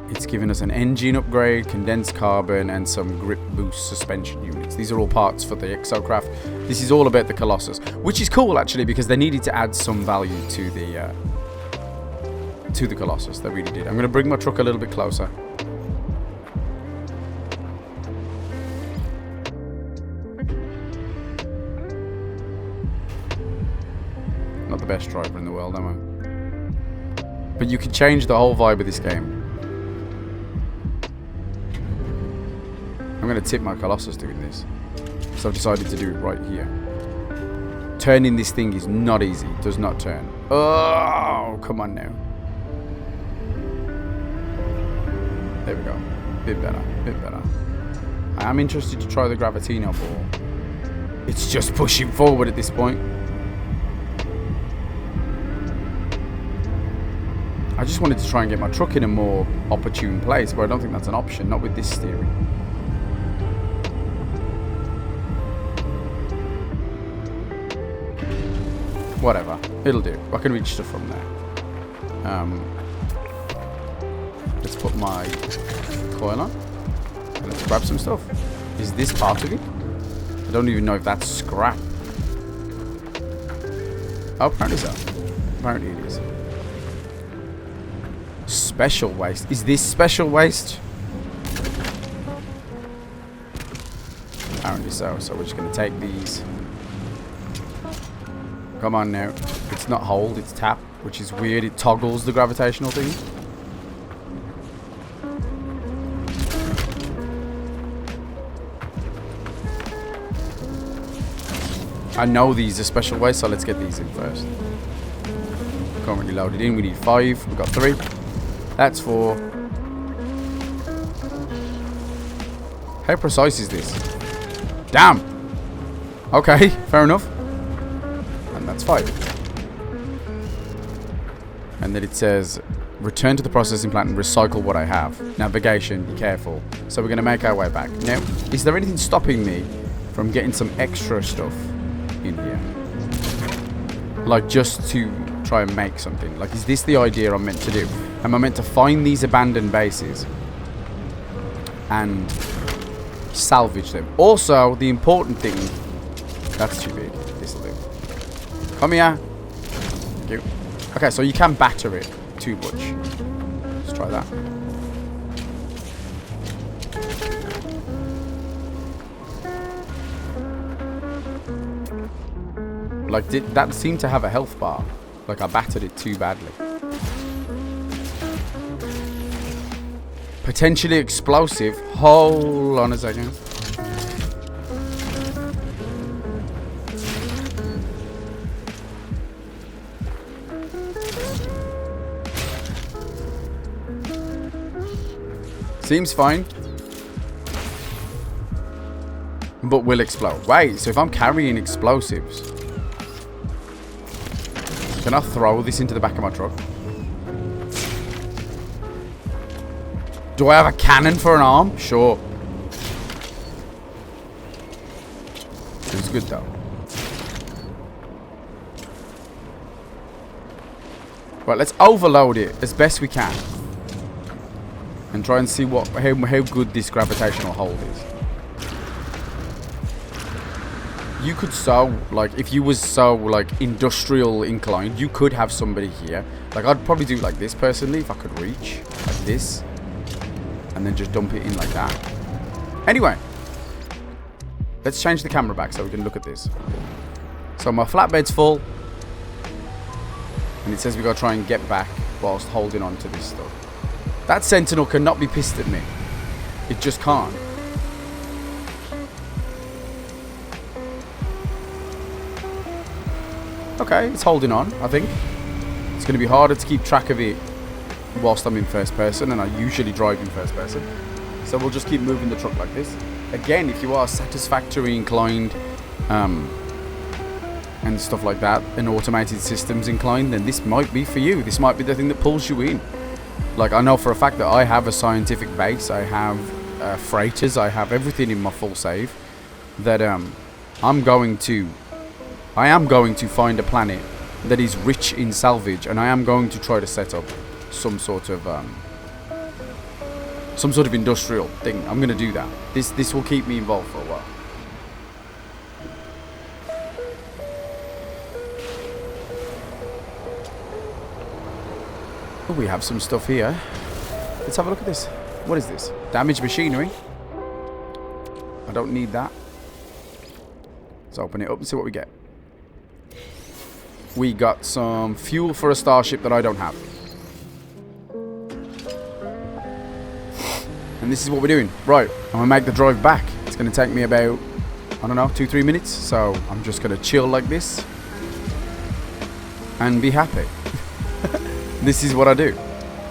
It's given us an engine upgrade, condensed carbon, and some grip boost suspension units. These are all parts for the exocraft. This is all about the Colossus, which is cool actually, because they needed to add some value to the Colossus. They really did. I'm going to bring my truck a little bit closer. Not the best driver in the world, am I? But you can change the whole vibe of this game. I'm going to tip my Colossus doing this. So I've decided to do it right here. Turning this thing is not easy. It does not turn. Oh, come on now. There we go. Bit better. Bit better. I am interested to try the Gravitino ball. It's just pushing forward at this point. I just wanted to try and get my truck in a more opportune place, but I don't think that's an option. Not with this steering. Whatever. It'll do. I can reach stuff from there. Let's put my coil on. And let's grab some stuff. Is this part of it? I don't even know if that's scrap. Oh, apparently so. Apparently it is. Special waste. Is this special waste? Apparently so. So we're just going to take these. Come on now. It's not hold, it's tap, which is weird. It toggles the gravitational thing. I know these are special waste, so let's get these in first. currently loaded in. We need 5. We've got 3. That's 4. How precise is this? Damn! Okay, fair enough. And that's 5. And then it says, return to the processing plant and recycle what I have. Navigation, be careful. So we're going to make our way back. Now, is there anything stopping me from getting some extra stuff in here? Like, just to try and make something. Like, is this the idea I'm meant to do? Am I meant to find these abandoned bases and salvage them? Also, the important thing... That's too big. This'll do. Come here. Thank you. Okay, so you can batter it too much. Let's try that. Like, that seemed to have a health bar. Like, I battered it too badly. Potentially explosive. Hold on a second. Seems fine. But will explode. Wait, so if I'm carrying explosives, can I throw this into the back of my truck? Do I have a cannon for an arm? Sure. It's good though. Right, let's overload it as best we can. And try and see how good this gravitational hold is. You could like, if you was like, industrial inclined, you could have somebody here. Like, I'd probably do like this personally, if I could reach. Like this. And then just dump it in like that. Anyway. Let's change the camera back so we can look at this. So my flatbed's full. And it says we gotta try and get back whilst holding on to this stuff. That sentinel cannot be pissed at me. It just can't. Okay, it's holding on, I think. It's going to be harder to keep track of it whilst I'm in first person, and I usually drive in first person. So we'll just keep moving the truck like this. Again, if you are satisfactory inclined and stuff like that, and automated systems inclined, then this might be for you. This might be the thing that pulls you in. Like, I know for a fact that I have a scientific base, I have freighters, I have everything in my full save, that I am going to find a planet that is rich in salvage, and I am going to try to set up some sort of industrial thing. I'm going to do that. This will keep me involved for a while. Oh, we have some stuff here. Let's have a look at this. What is this? Damaged machinery. I don't need that. Let's open it up and see what we get. We got some fuel for a starship that I don't have. And this is what we're doing. Right, I'm going to make the drive back. It's going to take me about, I don't know, 2-3 minutes. So I'm just going to chill like this. And be happy. This is what I do.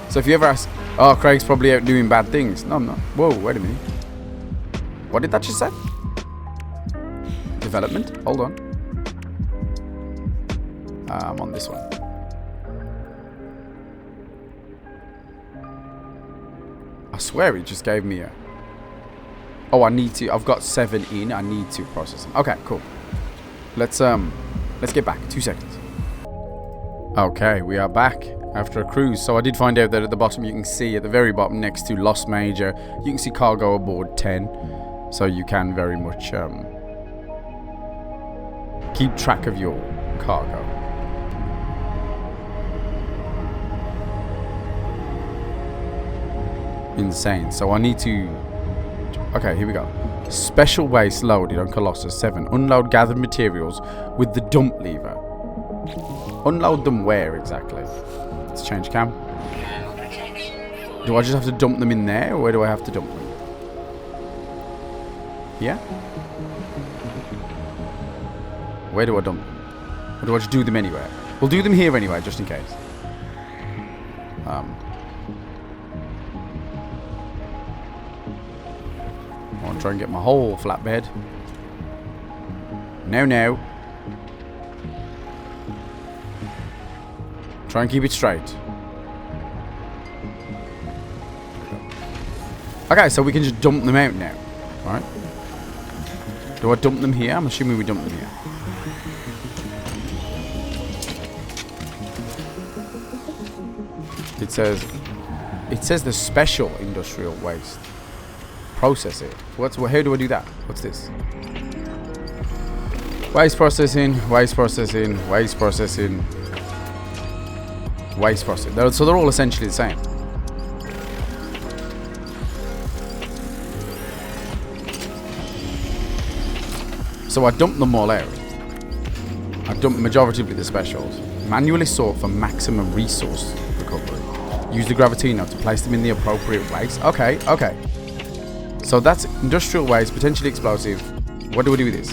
So if you ever ask, oh, Craig's probably out doing bad things. No, I'm not. Whoa, wait a minute. What did that just say? Development? Hold on. I'm on this one. I swear it just gave me a... Oh, I need to... I've got 7 in. I need to process them. Okay, cool. Let's get back. 2 seconds. Okay, we are back after a cruise. So I did find out that at the bottom you can see, at the very bottom next to Lost Major, you can see cargo aboard 10. So you can very much keep track of your cargo. Insane. So I need to... Okay, here we go. Special waste loaded on Colossus 7. Unload gathered materials with the dump lever. Unload them where exactly? Let's change cam. Do I just have to dump them in there, or where do I have to dump them? Here? Where do I dump them? Or do I just do them anywhere? We'll do them here anyway, just in case. I want to try and get my whole flatbed. No. Try and keep it straight. Okay, so we can just dump them out now. Alright. Do I dump them here? I'm assuming we dump them here. It says the special industrial waste. Process it. How do I do that? What's this? Waste processing. So they're all essentially the same. So I dump them all out. I dump majoritively the specials. Manually sort for maximum resource recovery. Use the Gravitino to place them in the appropriate waste. Okay. So that's industrial waste, potentially explosive. What do we do with this?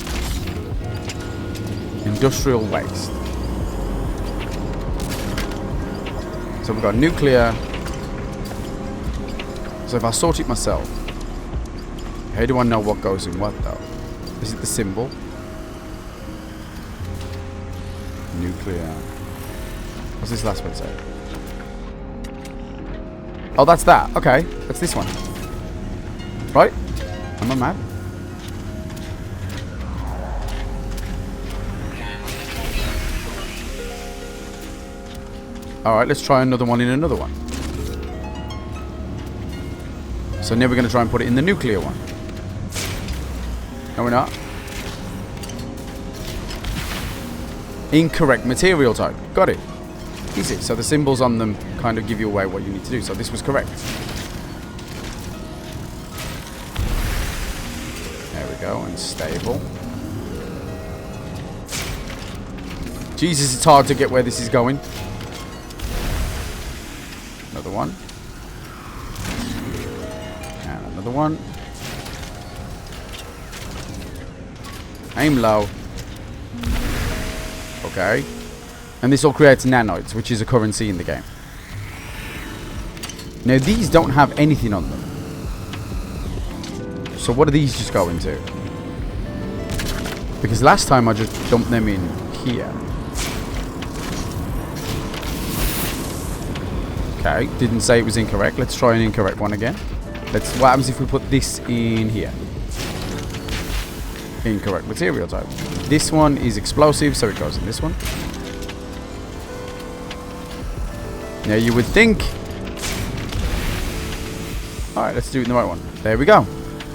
Industrial waste. So we've got nuclear. So if I sort it myself, how do I know what goes in what though? Is it the symbol? Nuclear. What's this last one say? Oh, that's that. Okay, that's this one. Right? Am I mad? Alright, let's try another one in another one. So now we're going to try and put it in the nuclear one. No, we're not. Incorrect material type. Got it. Easy. So the symbols on them kind of give you away what you need to do. So this was correct. There we go. And stable. Jesus, it's hard to get where this is going. Another one. And another one. Aim low. Okay. And this all creates nanoids, which is a currency in the game. Now these don't have anything on them. So what do these just go into? Because last time I just dumped them in here. Okay, didn't say it was incorrect. Let's try an incorrect one again. What happens if we put this in here? Incorrect material type. This one is explosive, so it goes in this one. Now you would think... Alright, let's do it in the right one. There we go.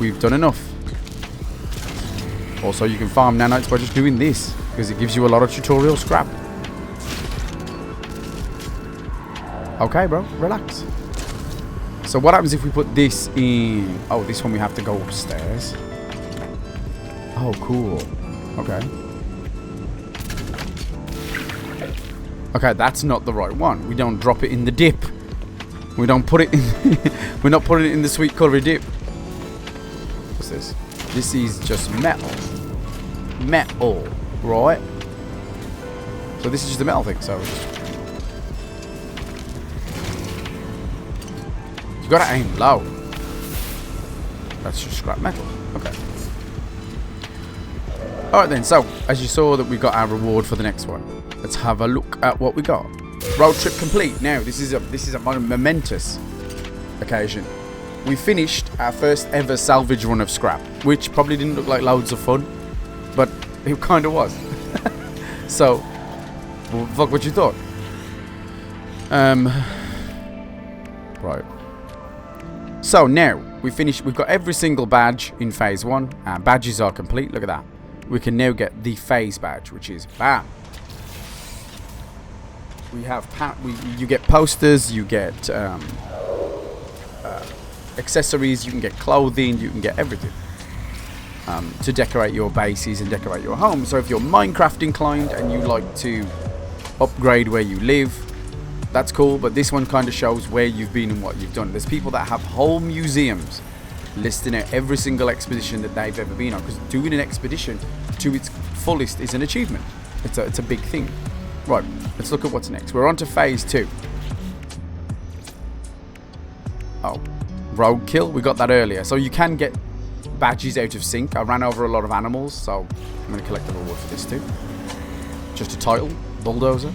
We've done enough. Also, you can farm nanites by just doing this, because it gives you a lot of tutorial scrap. Okay, bro. Relax. So what happens if we put this in... Oh, this one we have to go upstairs. Oh, cool. Okay. Okay, that's not the right one. We don't drop it in the dip. We don't put it in... We're not putting it in the sweet curry dip. What's this? This is just metal. Metal. Right? So this is just a metal thing, so... You gotta aim low. That's just scrap metal. Okay. Alright then, so as you saw that we got our reward for the next one. Let's have a look at what we got. Road trip complete. Now this is a momentous occasion. We finished our first ever salvage run of scrap, which probably didn't look like loads of fun, but it kind of was. So, well, fuck what you thought. Right. So now we finished. We've got every single badge in phase 1. Our badges are complete. Look at that. We can now get the phase badge, which is bam. We have you get posters, you get accessories, you can get clothing, you can get everything to decorate your bases and decorate your home. So if you're Minecraft inclined and you like to upgrade where you live, that's cool. But this one kind of shows where you've been and what you've done. There's people that have whole museums listing out every single expedition that they've ever been on, because doing an expedition to its fullest is an achievement. It's a big thing. Right, let's look at what's next. We're on to phase 2. Oh, roadkill. We got that earlier. So you can get badges out of sync. I ran over a lot of animals, so I'm going to collect the reward for this too. Just a title, bulldozer.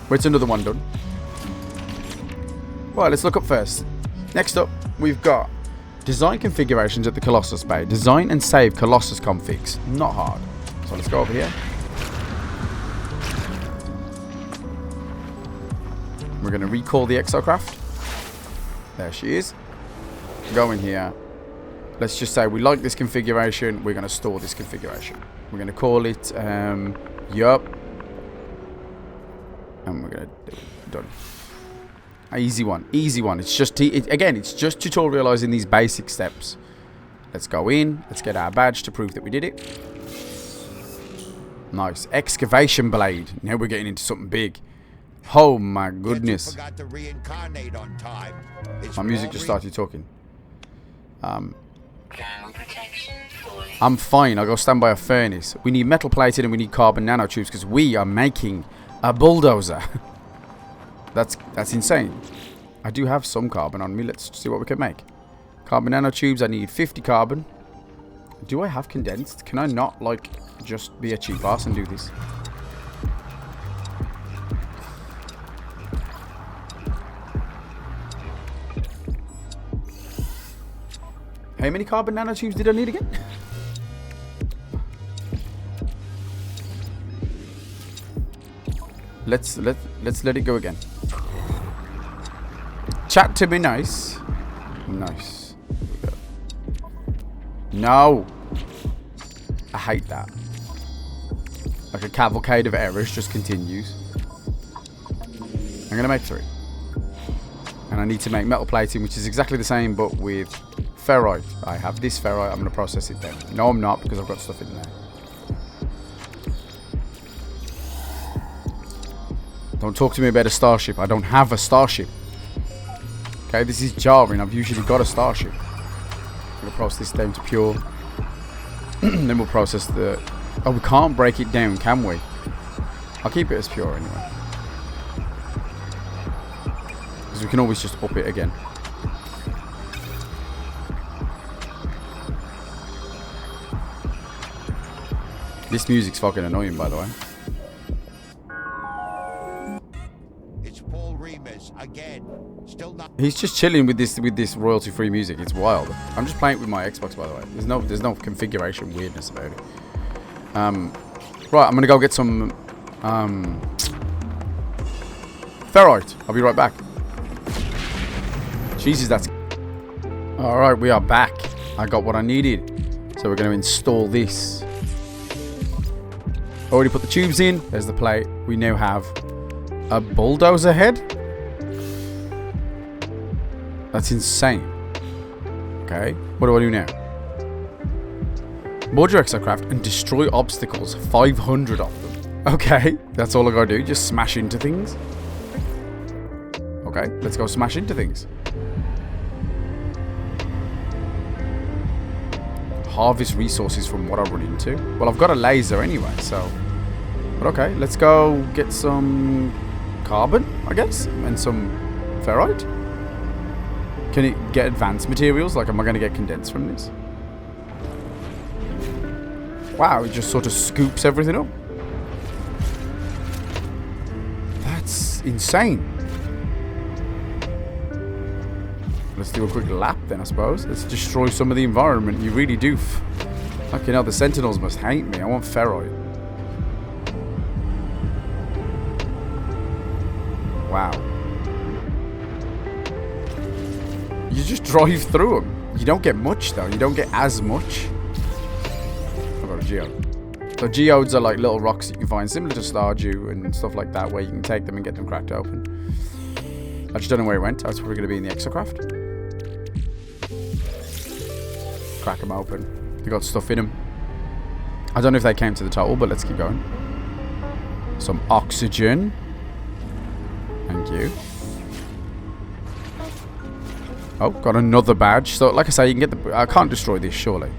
Where's another one done? Well, let's look up first. Next up, we've got design configurations at the Colossus Bay. Design and save Colossus configs. Not hard. So let's go over here. We're going to recall the exocraft. There she is. Go in here. Let's just say we like this configuration. We're going to store this configuration. We're going to call it yup. And we're going to do it. Done. Easy one. Easy one. It's just, again, it's just tutorializing these basic steps. Let's go in. Let's get our badge to prove that we did it. Nice. Excavation blade. Now we're getting into something big. Oh my goodness. My music just started talking. I'm fine. I'll go stand by a furnace. We need metal plated and we need carbon nanotubes because we are making a bulldozer. That's insane. I do have some carbon on me. Let's see what we can make. Carbon nanotubes. I need 50 carbon. Do I have condensed? Can I not, like, just be a cheap ass and do this? How many carbon nanotubes did I need again? Let's let it go again. Chat to be nice. Nice. No. I hate that. Like a cavalcade of errors just continues. I'm gonna make 3. And I need to make metal plating, which is exactly the same but with ferrite. I have this ferrite. I'm going to process it then. No, I'm not, because I've got stuff in there. Don't talk to me about a starship. I don't have a starship. Okay, this is jarring. I've usually got a starship. I'm going to process this down to pure. Then we'll process the... Oh, we can't break it down, can we? I'll keep it as pure anyway. Because we can always just up it again. This music's fucking annoying, by the way. It's Paul Remus again. Still not. He's just chilling with this royalty-free music. It's wild. I'm just playing it with my Xbox, by the way. There's no configuration weirdness about it. Right, I'm gonna go get some ferrite. I'll be right back. Jesus, that's... All right, we are back. I got what I needed. So we're gonna install this. Already put the tubes in. There's the plate. We now have a bulldozer head. That's insane. Okay. What do I do now? Board your exocraft and destroy obstacles. 500 of them. Okay. That's all I gotta do. Just smash into things. Okay. Let's go smash into things. Harvest resources from what I run into. Well, I've got a laser anyway, so... But okay, let's go get some carbon, I guess, and some ferrite. Can it get advanced materials? Like, am I going to get condensed from this? Wow, it just sort of scoops everything up. That's insane. Let's do a quick lap then, I suppose. Let's destroy some of the environment. You really do. Fucking hell, the Sentinels must hate me. I want ferrite. Wow. You just drive through them. You don't get much, though. You don't get as much. I've got a geode. So geodes are like little rocks you can find, similar to Stardew and stuff like that, where you can take them and get them cracked open. I just don't know where it went. That's probably going to be in the exocraft. Crack them open. They got stuff in them. I don't know if they came to the total, but let's keep going. Some oxygen. Thank you. Oh, got another badge. So, like I say, you can get the... I can't destroy this, surely.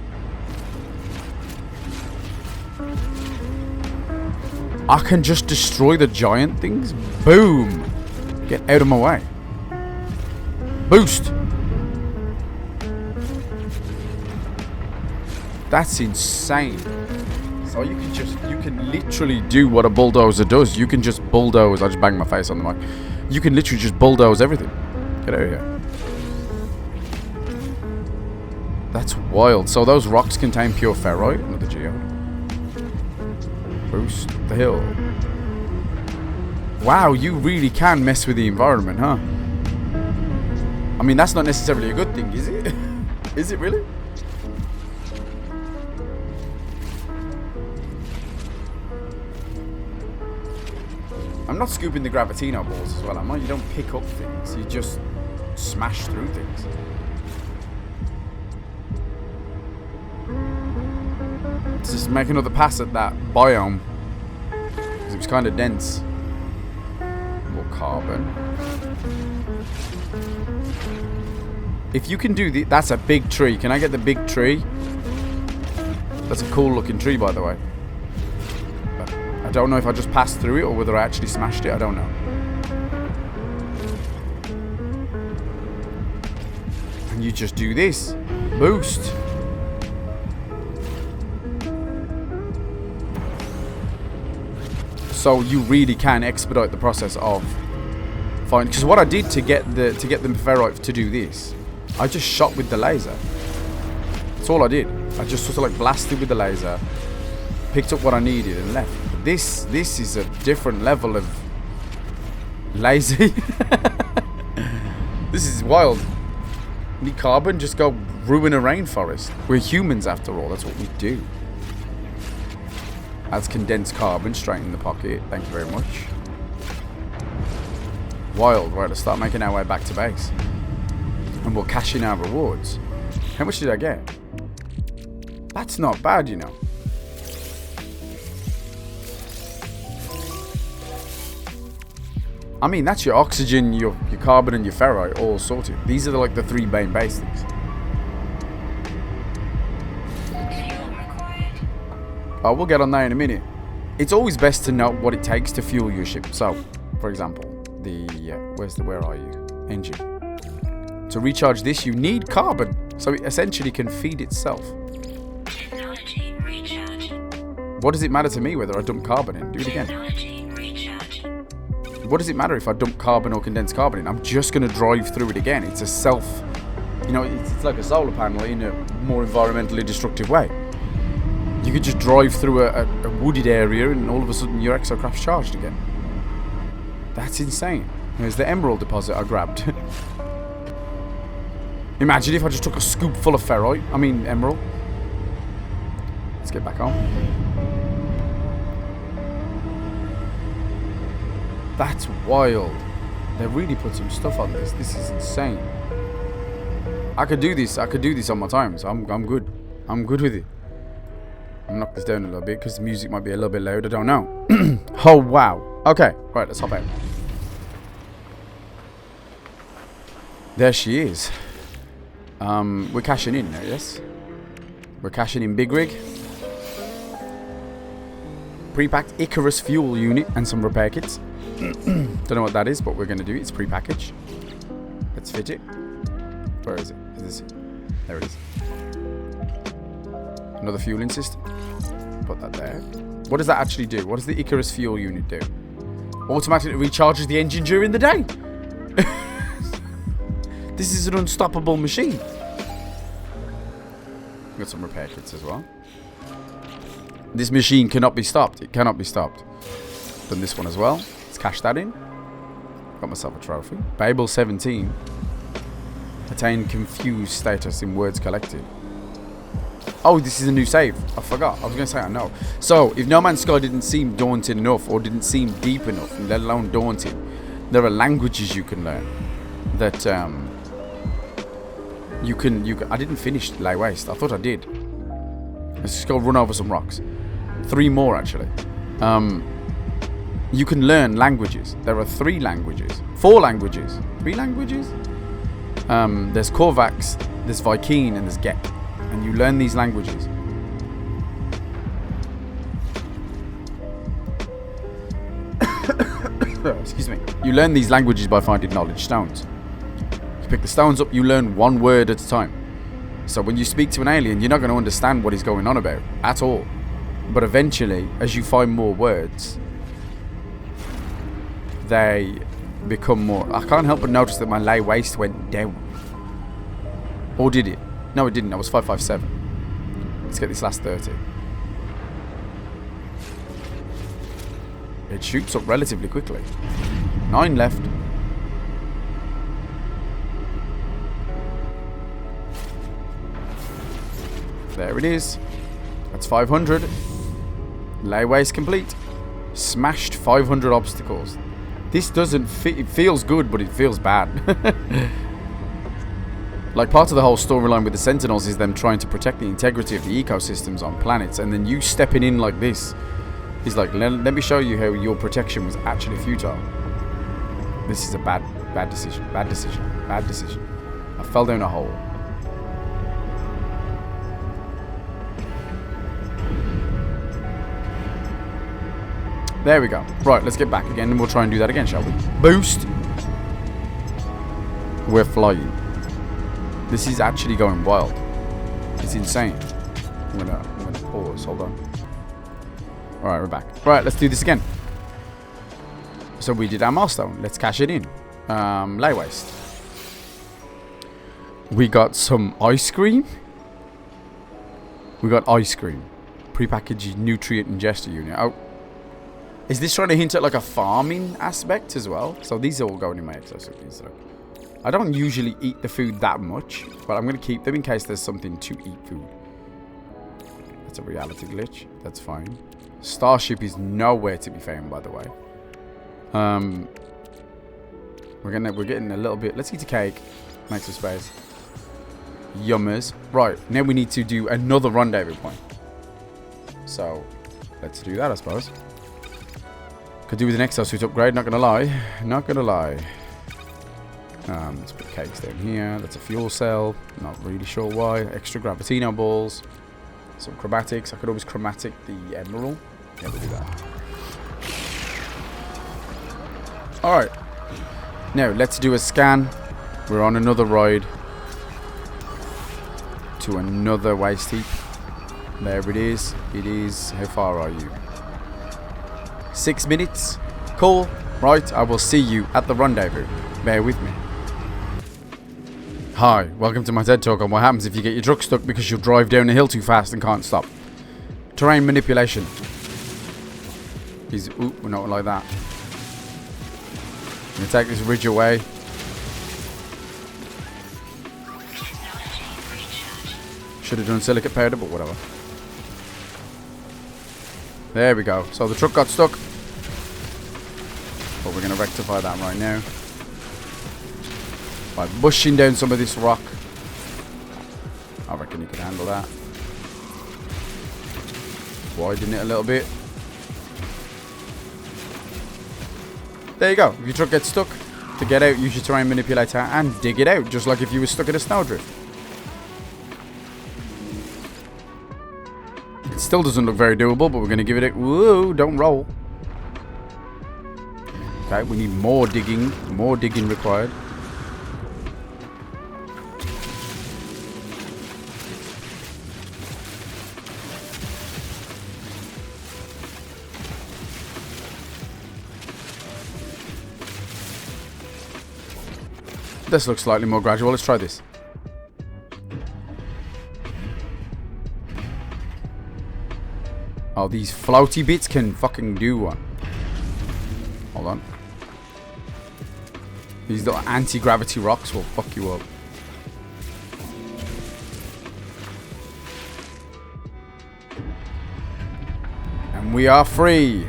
I can just destroy the giant things. Boom. Get out of my way. Boost. That's insane. So you can literally do what a bulldozer does. You can just bulldoze. I just banged my face on the mic. You can literally just bulldoze everything. Get out of here. That's wild. So those rocks contain pure ferrite. Another geode. Boost the hill. Wow, you really can mess with the environment, huh? I mean, that's not necessarily a good thing, is it? Is it really? I'm not scooping the Gravitino balls as well, am I? You don't pick up things, you just smash through things. Let's just make another pass at that biome, because it was kind of dense. More carbon. If you can do the... That's a big tree. Can I get the big tree? That's a cool looking tree, by the way. But I don't know if I just passed through it or whether I actually smashed it. I don't know. And you just do this. Boost. So you really can expedite the process of finding... Because what I did to get the ferrite to do this, I just shot with the laser. That's all I did. I just sort of like blasted with the laser, picked up what I needed and left. But this is a different level of lazy. This is wild. Need carbon? Just go ruin a rainforest. We're humans after all. That's what we do. Adds condensed carbon straight in the pocket. Thank you very much. Wild. Right, let's start making our way back to base. And we'll cash in our rewards. How much did I get? That's not bad, you know. I mean, that's your oxygen, your carbon, and your ferrite all sorted. These are like the three main basics. Oh, we'll get on that in a minute. It's always best to know what it takes to fuel your ship. So, for example, where are you? Engine. To recharge this, you need carbon. So it essentially can feed itself. Technology recharge. What does it matter to me whether I dump carbon in? Do it again. Technology recharge. What does it matter if I dump carbon or condensed carbon in? I'm just going to drive through it again. It's a self... You know, it's like a solar panel in a more environmentally destructive way. You could just drive through a wooded area and all of a sudden your exocraft's charged again. That's insane. There's the emerald deposit I grabbed. Imagine if I just took a scoop full of ferrite. I mean emerald. Let's get back on. That's wild. They really put some stuff on this. This is insane. I could do this. I could do this on my time. So I'm good. I'm good with it. I'll knock this down a little bit because the music might be a little bit loud. I don't know. Oh, wow. Okay. Right, let's hop out. There she is. We're cashing in now, yes? We're cashing in big rig. Pre-packed Icarus fuel unit and some repair kits. Don't know what that is, but we're going to do it. It's pre-packaged. Let's fit it. Where is it? Is this it? There it is. Another fueling system. Put that there. What does that actually do? What does the Icarus fuel unit do? Automatically recharges the engine during the day. This is an unstoppable machine. We've got some repair kits as well. This machine cannot be stopped. It cannot be stopped. Done this one as well. Let's cash that in. Got myself a trophy. Babel 17. Attain confused status in words collected. Oh, this is a new save. I forgot. I was going to say I know. So, if No Man's Sky didn't seem daunting enough or didn't seem deep enough, let alone daunting, there are languages you can learn that you can. I didn't finish Lay Waste. I thought I did. Let's just go run over some rocks. 3 more, actually. You can learn languages. There are 3 languages. 4 languages. 3 languages? There's Korvax, there's Vy'keen, and there's Gek. And you learn these languages. excuse me. You learn these languages by finding knowledge stones. You pick the stones up, you learn one word at a time. So when you speak to an alien, you're not going to understand what he's going on about at all. But eventually, as you find more words, they become more... I can't help but notice that my lay waste went down. Or did it? No, it didn't. I was 557. Let's get this last 30. It shoots up relatively quickly. 9 left. There it is. That's 500. Lay waste complete. Smashed 500 obstacles. This doesn't it feels good, but it feels bad. Like, part of the whole storyline with the Sentinels is them trying to protect the integrity of the ecosystems on planets, and then you stepping in like this. He's like, let me show you how your protection was actually futile. This is a bad decision. Bad decision. Bad decision. I fell down a hole. There we go. Right, let's get back again and we'll try and do that again, shall we? Boost. We're flying. This is actually going wild. It's insane. I'm gonna pause. Hold on. Alright, we're back. Right, let's do this again. So we did our milestone. Let's cash it in. Lay waste. We got some ice cream. We got ice cream. Prepackaged nutrient ingester unit. Oh. Is this trying to hint at like a farming aspect as well? So these are all going in my exosuit. I don't usually eat the food that much, but I'm going to keep them in case there's something to eat food. That's a reality glitch. That's fine. Starship is nowhere to be found, by the way. We're getting a little bit. Let's eat a cake. Make some space. Yummers. Right, now we need to do another rendezvous point. So let's do that, I suppose. Could do with an exosuit upgrade, not gonna lie. Not gonna lie. Let's put cakes down here. That's a fuel cell. Not really sure why. Extra gravitino balls. Some chromatics. I could always chromatic the emerald. Yeah, we'll do that. Alright. Now, let's do a scan. We're on another ride. To another waste heap. There it is. It is. How far are you? 6 minutes. Cool. Right, I will see you at the rendezvous. Bear with me. Hi, welcome to my TED Talk on what happens if you get your truck stuck because you'll drive down a hill too fast and can't stop. Terrain manipulation. He's... Ooh, we're not like that. I'm going to take this ridge away. Should have done silicate powder, but whatever. There we go. So the truck got stuck. But we're going to rectify that right now. By bushing down some of this rock. I reckon you can handle that. Widen it a little bit. There you go. If your truck gets stuck, to get out, use your terrain manipulator and dig it out. Just like if you were stuck in a snowdrift. It still doesn't look very doable, but we're going to give it a... Whoa, don't roll. Okay, we need more digging. More digging required. This looks slightly more gradual. Let's try this. Oh, these floaty bits can fucking do one. Hold on. These little anti-gravity rocks will fuck you up. And we are free.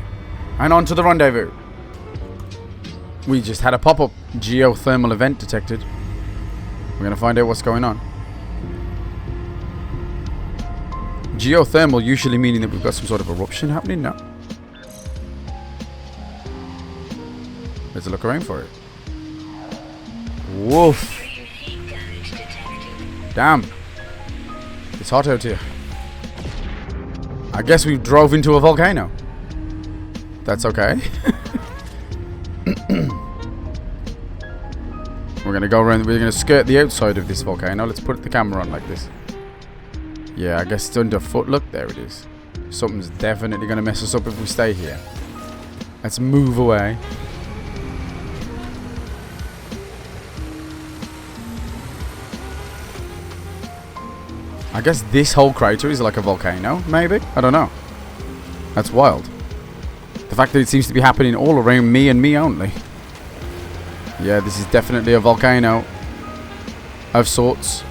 And on to the rendezvous. We just had a pop-up geothermal event detected. We're going to find out what's going on. Geothermal usually meaning that we've got some sort of eruption happening now. Let's look around for it. Woof. Damn. It's hot out here. I guess we drove into a volcano. That's okay. We're going to go around. We're going to skirt the outside of this volcano. Let's put the camera on like this. Yeah, I guess it's underfoot. Look, there it is. Something's definitely going to mess us up if we stay here. Let's move away. I guess this whole crater is like a volcano, maybe? I don't know. That's wild. The fact that it seems to be happening all around me and me only. Yeah, this is definitely a volcano of sorts.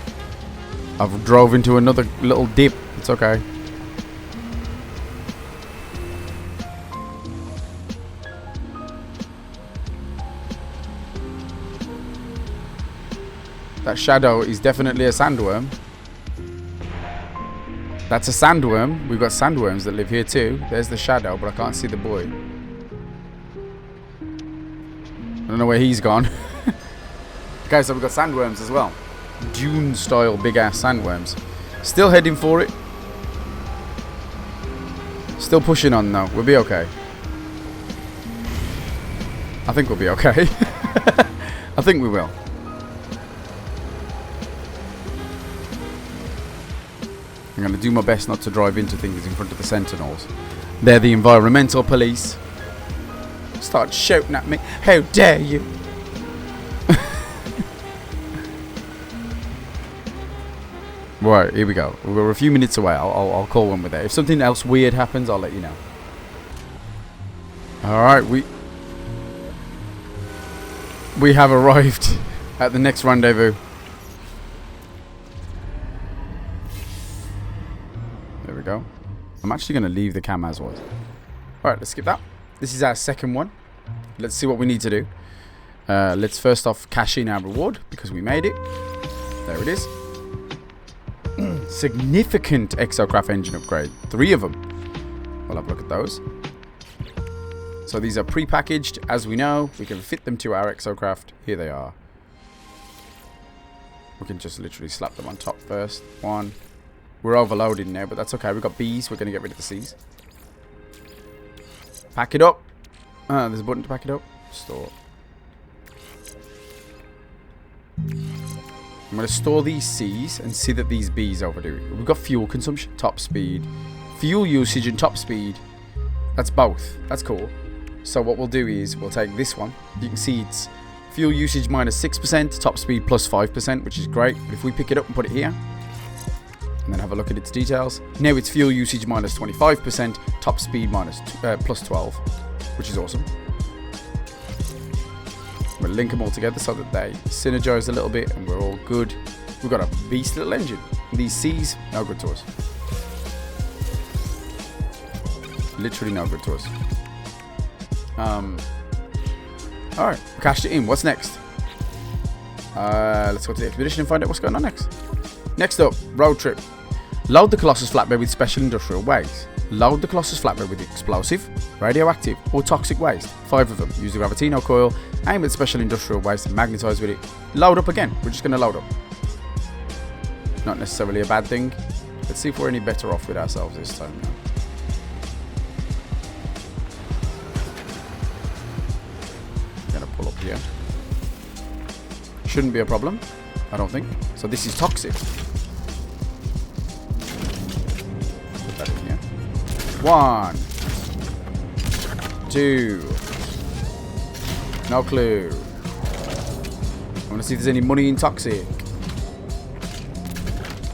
I've drove into another little dip. It's okay. That shadow is definitely a sandworm. That's a sandworm. We've got sandworms that live here too. There's the shadow, but I can't see the boy. I don't know where he's gone. Okay, so we've got sandworms as well. Dune-style big-ass sandworms. Still heading for it. Still pushing on though. We'll be okay. I think we'll be okay. I think we will. I'm going to do my best not to drive into things in front of the Sentinels. They're the environmental police. Start shouting at me. How dare you? Right, here we go. We're a few minutes away. I'll call when we're there. If something else weird happens, I'll let you know. Alright, we have arrived at the next rendezvous. There we go. I'm actually going to leave the cam as was. Alright, let's skip that. This is our second one. Let's see what we need to do. Let's first off cash in our reward because we made it. There it is. Significant exocraft engine upgrade. 3 of them. We'll have a look at those. So these are pre-packaged. As we know, we can fit them to our exocraft. Here they are. We can just literally slap them on top first. 1. We're overloading now, but that's okay. We've got B's. We're going to get rid of the C's. Pack it up. There's a button to pack it up. Store. I'm going to store these C's and see that these B's overdo it. We've got fuel consumption, top speed, fuel usage and top speed. That's both. That's cool. So what we'll do is we'll take this one. You can see it's fuel usage minus 6%, top speed plus 5%, which is great. But if we pick it up and put it here, and then have a look at its details. Now it's fuel usage minus 25%, top speed minus plus 12, which is awesome. We'll link them all together so that they synergize a little bit and we're all good. We've got a beast little engine. These C's, no good to us. Literally no good to us. Alright, we cashed it in. What's next? Let's go to the expedition and find out what's going on next. Next up, road trip. Load the Colossus flatbed with special industrial waste. Load the Colossus flatbed with explosive, radioactive, or toxic waste. 5 of them. Use the Gravitino coil, aim at special industrial waste, and magnetize with it. Load up again. We're just going to load up. Not necessarily a bad thing. Let's see if we're any better off with ourselves this time now. Gonna pull up here. Shouldn't be a problem, I don't think. So this is toxic. Put that in here. 1, 2. No clue. I want to see if there's any money in toxic.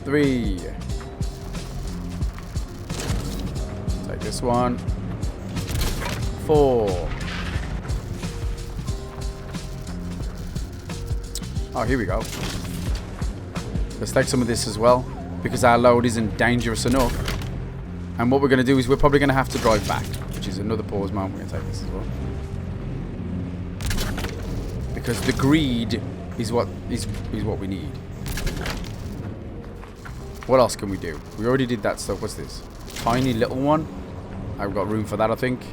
3. Take this one. 4. Oh, here we go. Let's take some of this as well, because our load isn't dangerous enough. And what we're going to do is we're probably going to have to drive back, which is another pause moment. We're going to take this as well. Because the greed is what we need. What else can we do? We already did that stuff. What's this? Tiny little one. I've got room for that, I think.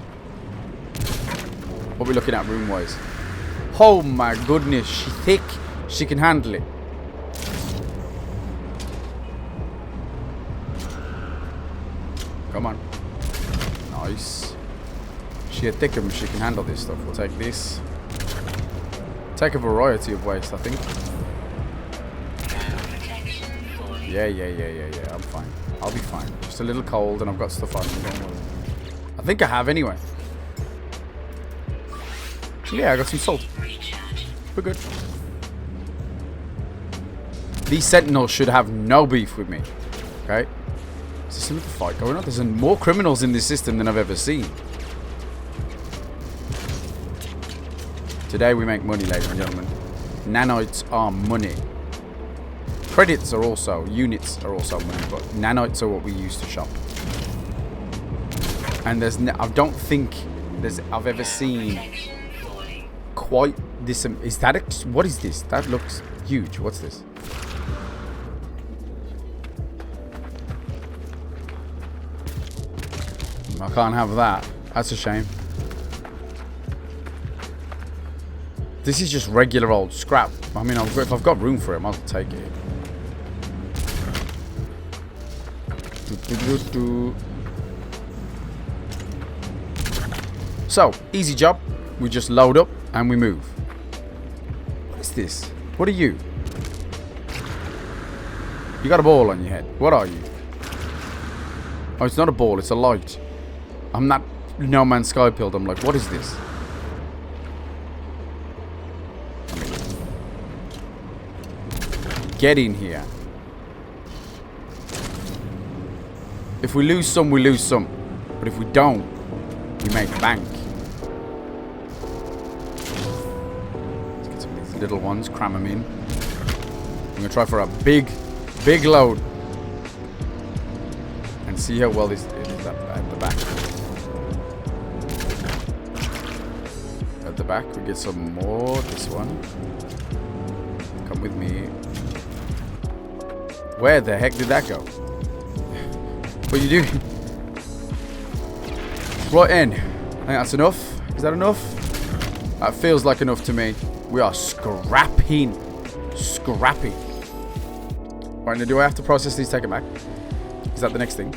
What are we looking at room-wise? Oh my goodness, she's thick. She can handle it. Come on. Nice. She a thicker, she can handle this stuff. We'll take this. take a variety of waste, I think. Protection falling. Yeah. I'm fine. I'll be fine. Just a little cold and I've got stuff on me. Don't worry. I think I have anyway. Yeah, I got some salt. Recharge. We're good. These sentinels should have no beef with me. Okay? Is there some fight going on? There's more criminals in this system than I've ever seen. Today we make money, ladies and gentlemen. Nanites are money. Credits are also, units are also money, but nanites are what we use to shop. And I don't think I've ever seen Protection falling. quite this. Is that what is this? That looks huge. What's this? I can't have that. That's a shame. This is just regular old scrap. I mean, if I've got room for it, I'll take it. So, easy job. We just load up and we move. What is this? What are you? You got a ball on your head. What are you? Oh, it's not a ball. It's a light. I'm not No Man's Sky pilled. I'm like, what is this? Get in here. If we lose some, we lose some. But if we don't, we make bank. Let's get some of these little ones, cram them in. I'm going to try for a big load. And see how well this is at the back. At the back, we get some more. This one. Come with me. Where the heck did that go? What are you doing? Right in. I think that's enough. Is that enough? That feels like enough to me. We are scrapping. Scrapping. Right, now do I have to process these, take it back? Is that the next thing?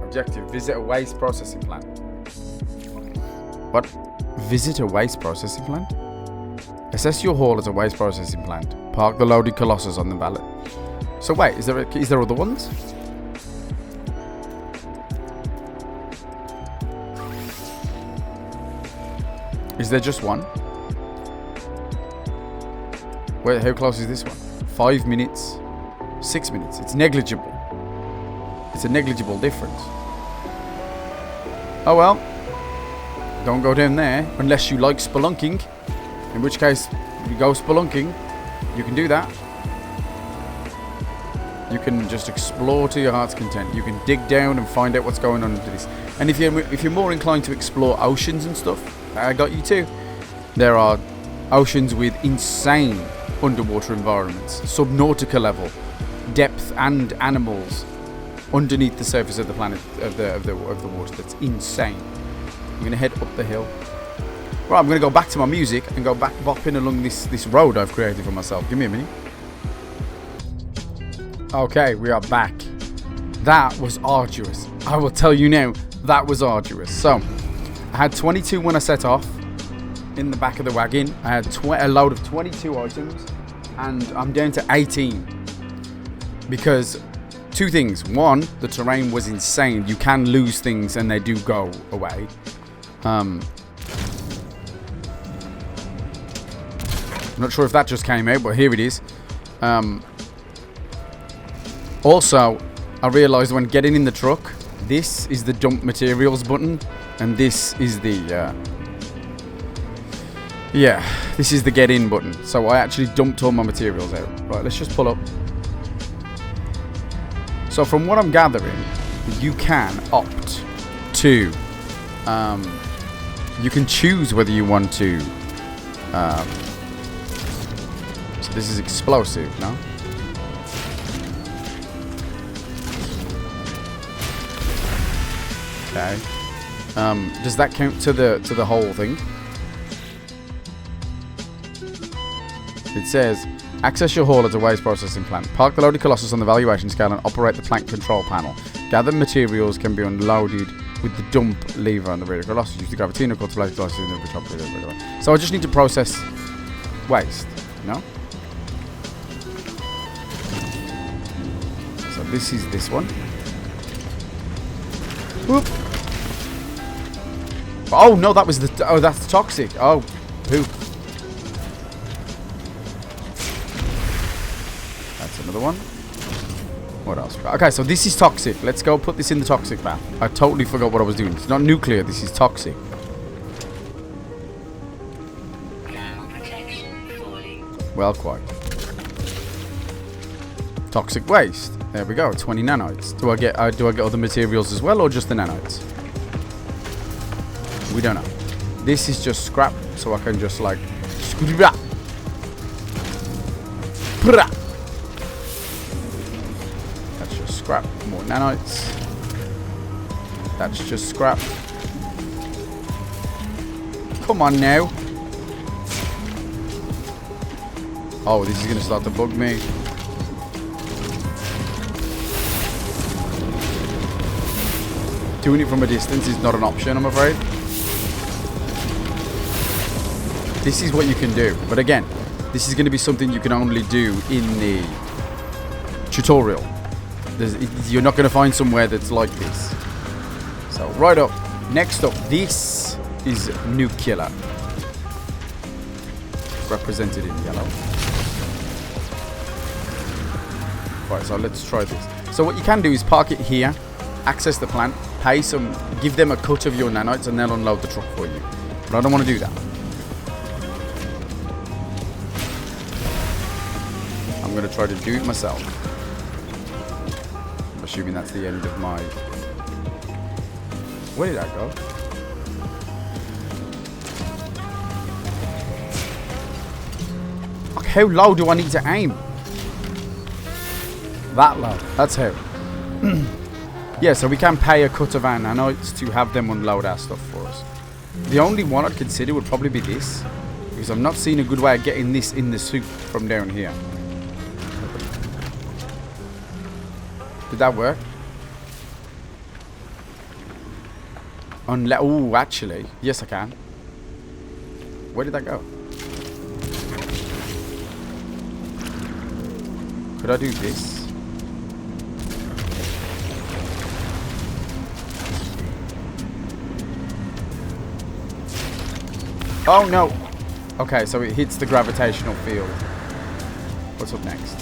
Objective. Visit a waste processing plant. What? Visit a waste processing plant? Assess your haul as a waste processing plant. Park the loaded Colossus on the ballot. So wait, is there other ones? Is there just one? Wait, how close is this one? 5 minutes? 6 minutes? It's negligible. It's a negligible difference. Oh well. Don't go down there unless you like spelunking. In which case, you go spelunking. You can do that. You can just explore to your heart's content. You can dig down and find out what's going on into this. And if you're more inclined to explore oceans and stuff, I got you too. There are oceans with insane underwater environments, subnautica level, depth and animals underneath the surface of the planet of the water. That's insane. I'm gonna head up the hill. Right, I'm gonna go back to my music and go back bopping along this road I've created for myself. Give me a minute. Okay, we are back. That was arduous. I will tell you now, that was arduous. So, I had 22 when I set off in the back of the wagon. I had a load of 22 items, and I'm down to 18 because two things. One, the terrain was insane. You can lose things, and they do go away. I'm not sure if that just came out, but here it is. Also, I realised when getting in the truck, this is the dump materials button, and this is the this is the get in button. So I actually dumped all my materials out. Right, let's just pull up. So from what I'm gathering, you can opt to you can choose whether you want to so this is explosive, no? Okay. Does that count to the whole thing? It says, access your haul at a waste processing plant. Park the loaded Colossus on the valuation scale and operate the plant control panel. Gathered materials can be unloaded with the dump lever on the radio Colossus. Use the gravitino cord to place Colossus in the top. So I just need to process waste, you know? So this is this one. Whoop. Oh no, that was the. Oh, that's toxic. Oh, poop. That's another one. What else? Okay, so this is toxic. Let's go put this in the toxic bath. I totally forgot what I was doing. It's not nuclear. This is toxic. Now protection falling. Well, quite. Toxic waste. There we go. 20 nanites. Do I get other materials as well, or just the nanites? We don't know. This is just scrap, so I can just like scrap. That's just scrap. More nanites. That's just scrap. Come on now. Oh, this is gonna start to bug me. Doing it from a distance is not an option, I'm afraid. This is what you can do. But again, this is going to be something you can only do in the tutorial. You're not going to find somewhere that's like this. So, right up. Next up, this is nuclear. Represented in yellow. Right, so let's try this. So what you can do is park it here, access the plant, pay some, give them a cut of your nanites, and they'll unload the truck for you. But I don't want to do that. I'm going to try to do it myself. I'm assuming that's the end of my... Where did that go? Fuck, how low do I need to aim? That low. That's how. Yeah, so we can pay a cut of our nanites to have them unload our stuff for us. The only one I'd consider would probably be this, because I'm not seeing a good way of getting this in the soup from down here. Did that work? Oh, actually, yes I can. Where did that go? Could I do this? Oh no! Okay, so it hits the gravitational field. What's up next?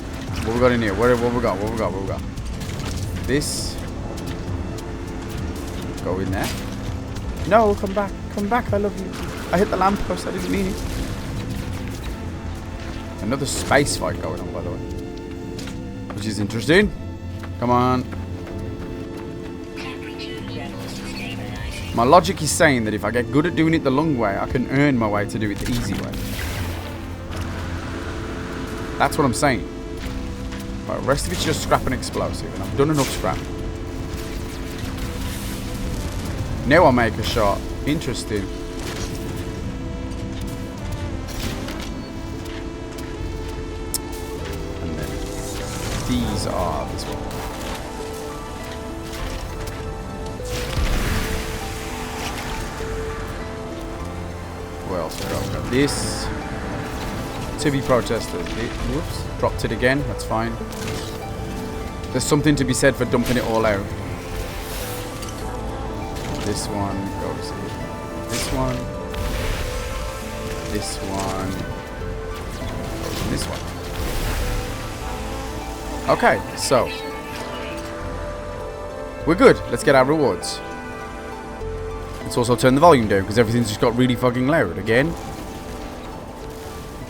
What we got in here? What we got? What we got? What we got? This. Go in there. No, come back. Come back, I love you. I hit the lamppost, I didn't mean it. Another space fight going on, by the way. Which is interesting. Come on. My logic is saying that if I get good at doing it the long way, I can earn my way to do it the easy way. That's what I'm saying. Right, the rest of it's just scrap and explosive, and I've done enough scrap. Now I'll make a shot. Interesting. And then these are this one. What else we got? We've got this. To be protested. Whoops. Dropped it again. That's fine. There's something to be said for dumping it all out. This one goes here. This one. This one. Goes in this one. Okay, so. We're good. Let's get our rewards. Let's also turn the volume down because everything's just got really fucking loud again.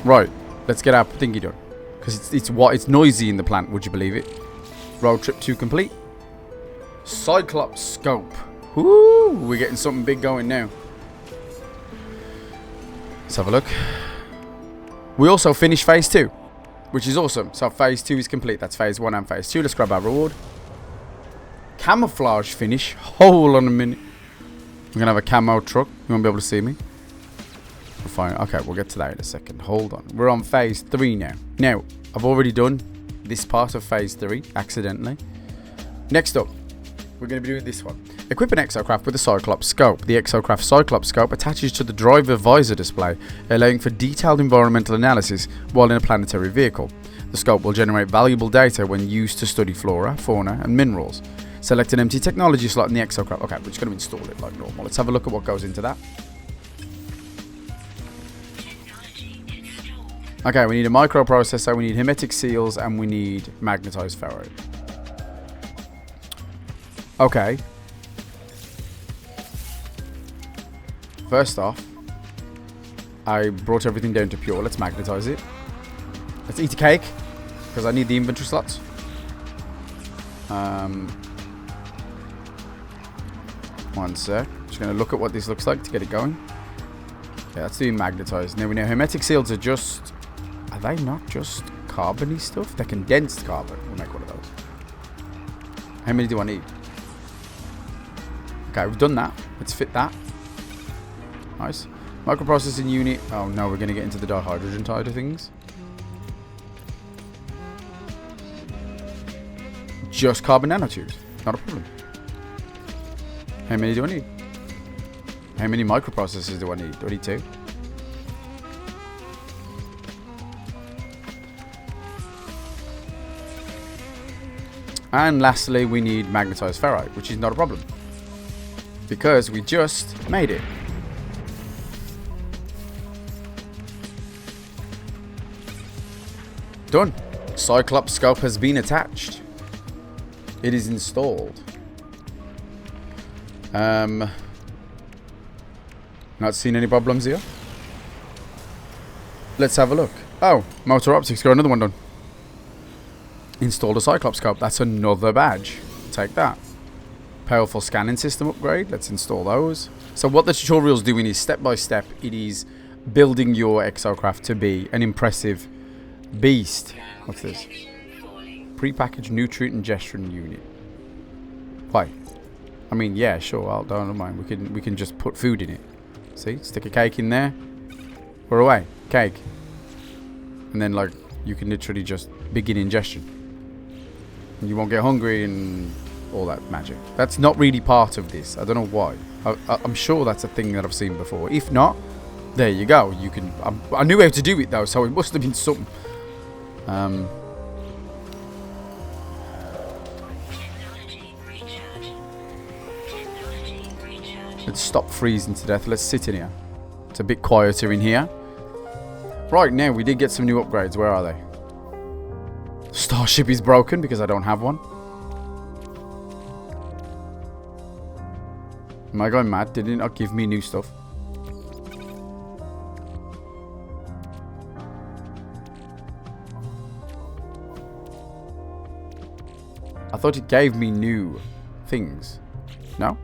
Right, let's get our thingy done. Because it's noisy in the plant, would you believe it? Road trip 2 complete. Cyclops scope. Woo! We're getting something big going now. Let's have a look. We also finished phase 2, which is awesome. So phase 2 is complete. That's phase 1 and phase 2. Let's grab our reward. Camouflage finish. Hold on a minute. We're gonna have a camo truck. You won't be able to see me. We're fine. Okay, we'll get to that in a second. Hold on. We're on phase 3 now. Now, I've already done this part of phase 3 accidentally. Next up, we're going to be doing this one. Equip an exocraft with a Cyclops scope. The exocraft Cyclops scope attaches to the driver visor display, allowing for detailed environmental analysis while in a planetary vehicle. The scope will generate valuable data when used to study flora, fauna, and minerals. Select an empty technology slot in the exocraft. Okay, we're just going to install it like normal. Let's have a look at what goes into that. Okay, we need a microprocessor, we need hermetic seals, and we need magnetized ferro. Okay. First off, I brought everything down to pure. Let's magnetize it. Let's eat a cake, because I need the inventory slots. One sec. Just going to look at what this looks like to get it going. Yeah, that's doing magnetized. Now we know hermetic seals are just... Are they not just carbon-y stuff? They're condensed carbon. We'll make one of those. How many do I need? Okay, we've done that. Let's fit that. Nice. Microprocessing unit. Oh no, we're going to get into the dihydrogen side of things. Just carbon nanotubes. Not a problem. How many do I need? How many microprocessors do I need? Do I need 2? And lastly, we need magnetized ferrite, which is not a problem, because we just made it. Done. Cyclops scope has been attached. It is installed. Not seen any problems here. Let's have a look. Oh, motor optics, got another one done. Installed a Cyclops scope. That's another badge. Take that. Powerful scanning system upgrade. Let's install those. So what the tutorial's doing is step by step. It is building your exocraft to be an impressive beast. What's this? Pre-packaged nutrient ingestion unit. Why? I mean, yeah, sure. I don't mind. We can just put food in it. See, stick a cake in there. We're away. Cake. And then, like, you can literally just begin ingestion. And you won't get hungry and all that magic. That's not really part of this. I don't know why. I'm sure that's a thing that I've seen before. If not, there you go. You can. I knew how to do it though, so it must have been something. Let's stop freezing to death. Let's sit in here. It's a bit quieter in here. Right, now we did get some new upgrades. Where are they? Starship is broken because I don't have one. Am I going mad? Did it not give me new stuff? I thought it gave me new things. No?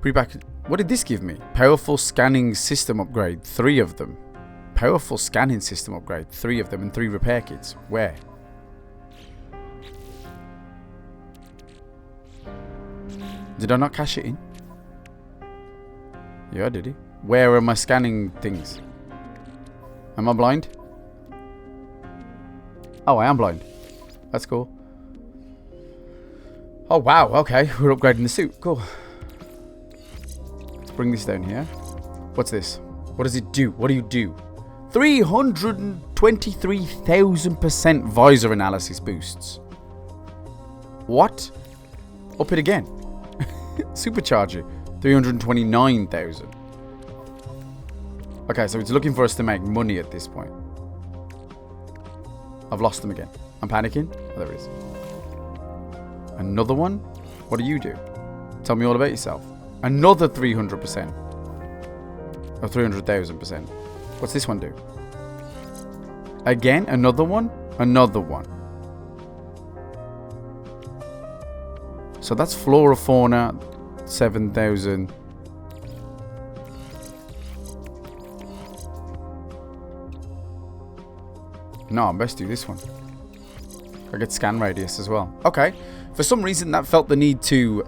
Pre-packaged. What did this give me? Powerful scanning system upgrade. 3 of them. Powerful scanning system upgrade. 3 of them and 3 repair kits. Where? Did I not cash it in? Yeah, I did it. Where are my scanning things? Am I blind? Oh, I am blind. That's cool. Oh, wow. Okay, we're upgrading the suit. Cool. Let's bring this down here. What's this? What does it do? What do you do? 323,000% visor analysis boosts. What? Up it again. Supercharger. 329,000. Okay, so it's looking for us to make money at this point. I've lost them again. I'm panicking. Oh, there it is. Another one? What do you do? Tell me all about yourself. Another 300%. Or 300,000%. What's this one do? Again, another one? Another one. So that's flora, fauna, 7,000. No, I best do this one. I get scan radius as well. Okay. For some reason, that felt the need to...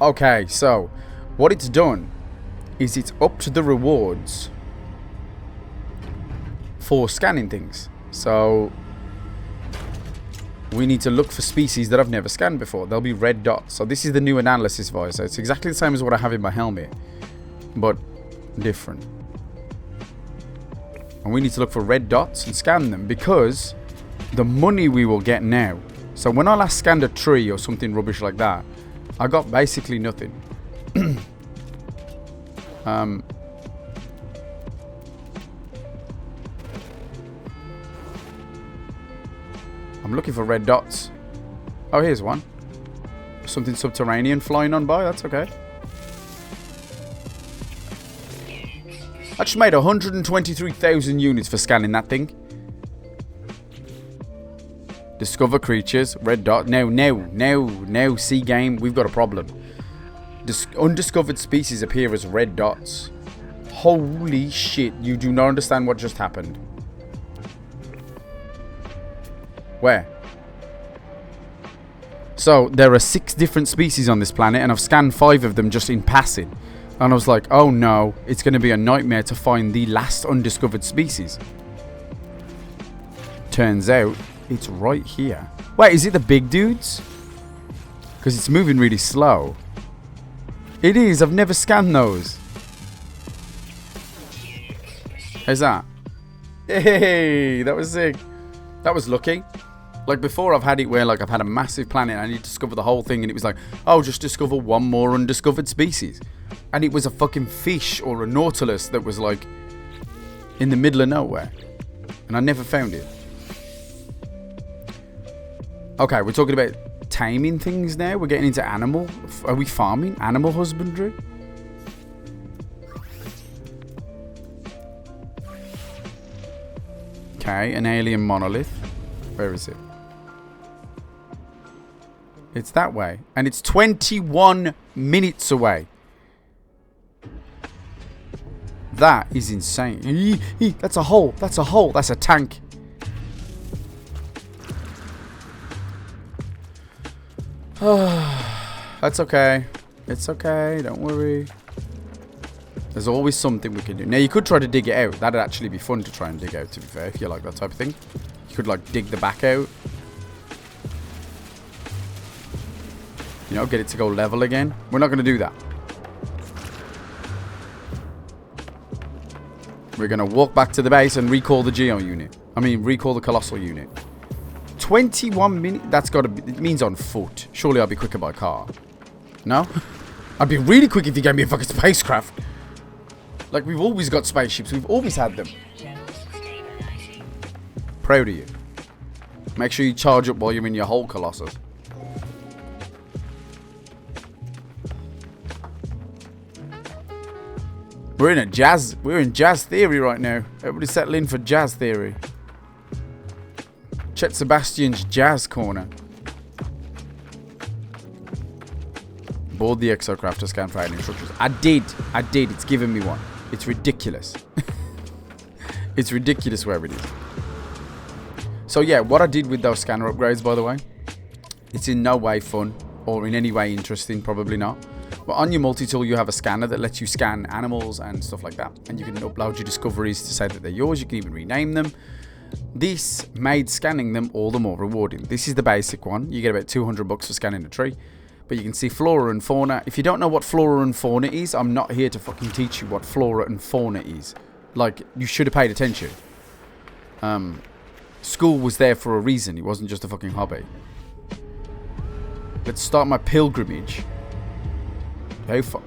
Okay, so... What it's done is it's upped the rewards for scanning things. So we need to look for species that I've never scanned before. There'll be red dots. So this is the new analysis visor. It's exactly the same as what I have in my helmet, but different. And we need to look for red dots and scan them, because the money we will get now. So when I last scanned a tree or something rubbish like that, I got basically nothing. I'm looking for red dots. Oh, here's one. Something subterranean flying on by. That's okay. I just made 123,000 units for scanning that thing. Discover creatures. Red dot. No. Sea game. We've got a problem. Undiscovered species appear as red dots. Holy shit. You do not understand what just happened. Where? So, there are 6 different species on this planet, and I've scanned 5 of them just in passing. And I was like, oh no, it's going to be a nightmare to find the last undiscovered species. Turns out, it's right here. Wait, is it the big dudes? Because it's moving really slow. It is, I've never scanned those. How's that? Hey, that was sick. That was lucky. Like before, I've had it where like I've had a massive planet and I need to discover the whole thing, and it was like, oh, just discover one more undiscovered species. And it was a fucking fish or a nautilus that was like in the middle of nowhere. And I never found it. Okay, we're talking about taming things now. We're getting into animal. Are we farming? Animal husbandry? Okay, an alien monolith. Where is it? It's that way. And it's 21 minutes away. That is insane. That's a hole. That's a hole. That's a tank. That's okay. It's okay. Don't worry. There's always something we can do. Now, you could try to dig it out. That'd actually be fun to try and dig out, to be fair, if you like that type of thing. You could, like, dig the back out. You know, get it to go level again. We're not going to do that. We're going to walk back to the base and recall the Geo unit. I mean, recall the Colossal unit. 21 minutes? That's got to be... It means on foot. Surely I'll be quicker by car. No? I'd be really quick if you gave me a fucking spacecraft. Like, we've always got spaceships. We've always had them. Proud of you. Make sure you charge up while you're in your hole, Colossus. We're in jazz theory right now. Everybody settle in for jazz theory. Chet Sebastian's jazz corner. Board the exocraft to scan for alien structures. I did. It's given me one. It's ridiculous. It's ridiculous where it is. So yeah, what I did with those scanner upgrades, by the way, it's in no way fun or in any way interesting, probably not. But on your multi-tool, you have a scanner that lets you scan animals and stuff like that. And you can upload your discoveries to say that they're yours. You can even rename them. This made scanning them all the more rewarding. This is the basic one. You get about 200 bucks for scanning a tree. But you can see flora and fauna. If you don't know what flora and fauna is, I'm not here to fucking teach you what flora and fauna is. Like, you should have paid attention. School was there for a reason. It wasn't just a fucking hobby. Let's start my pilgrimage. How far?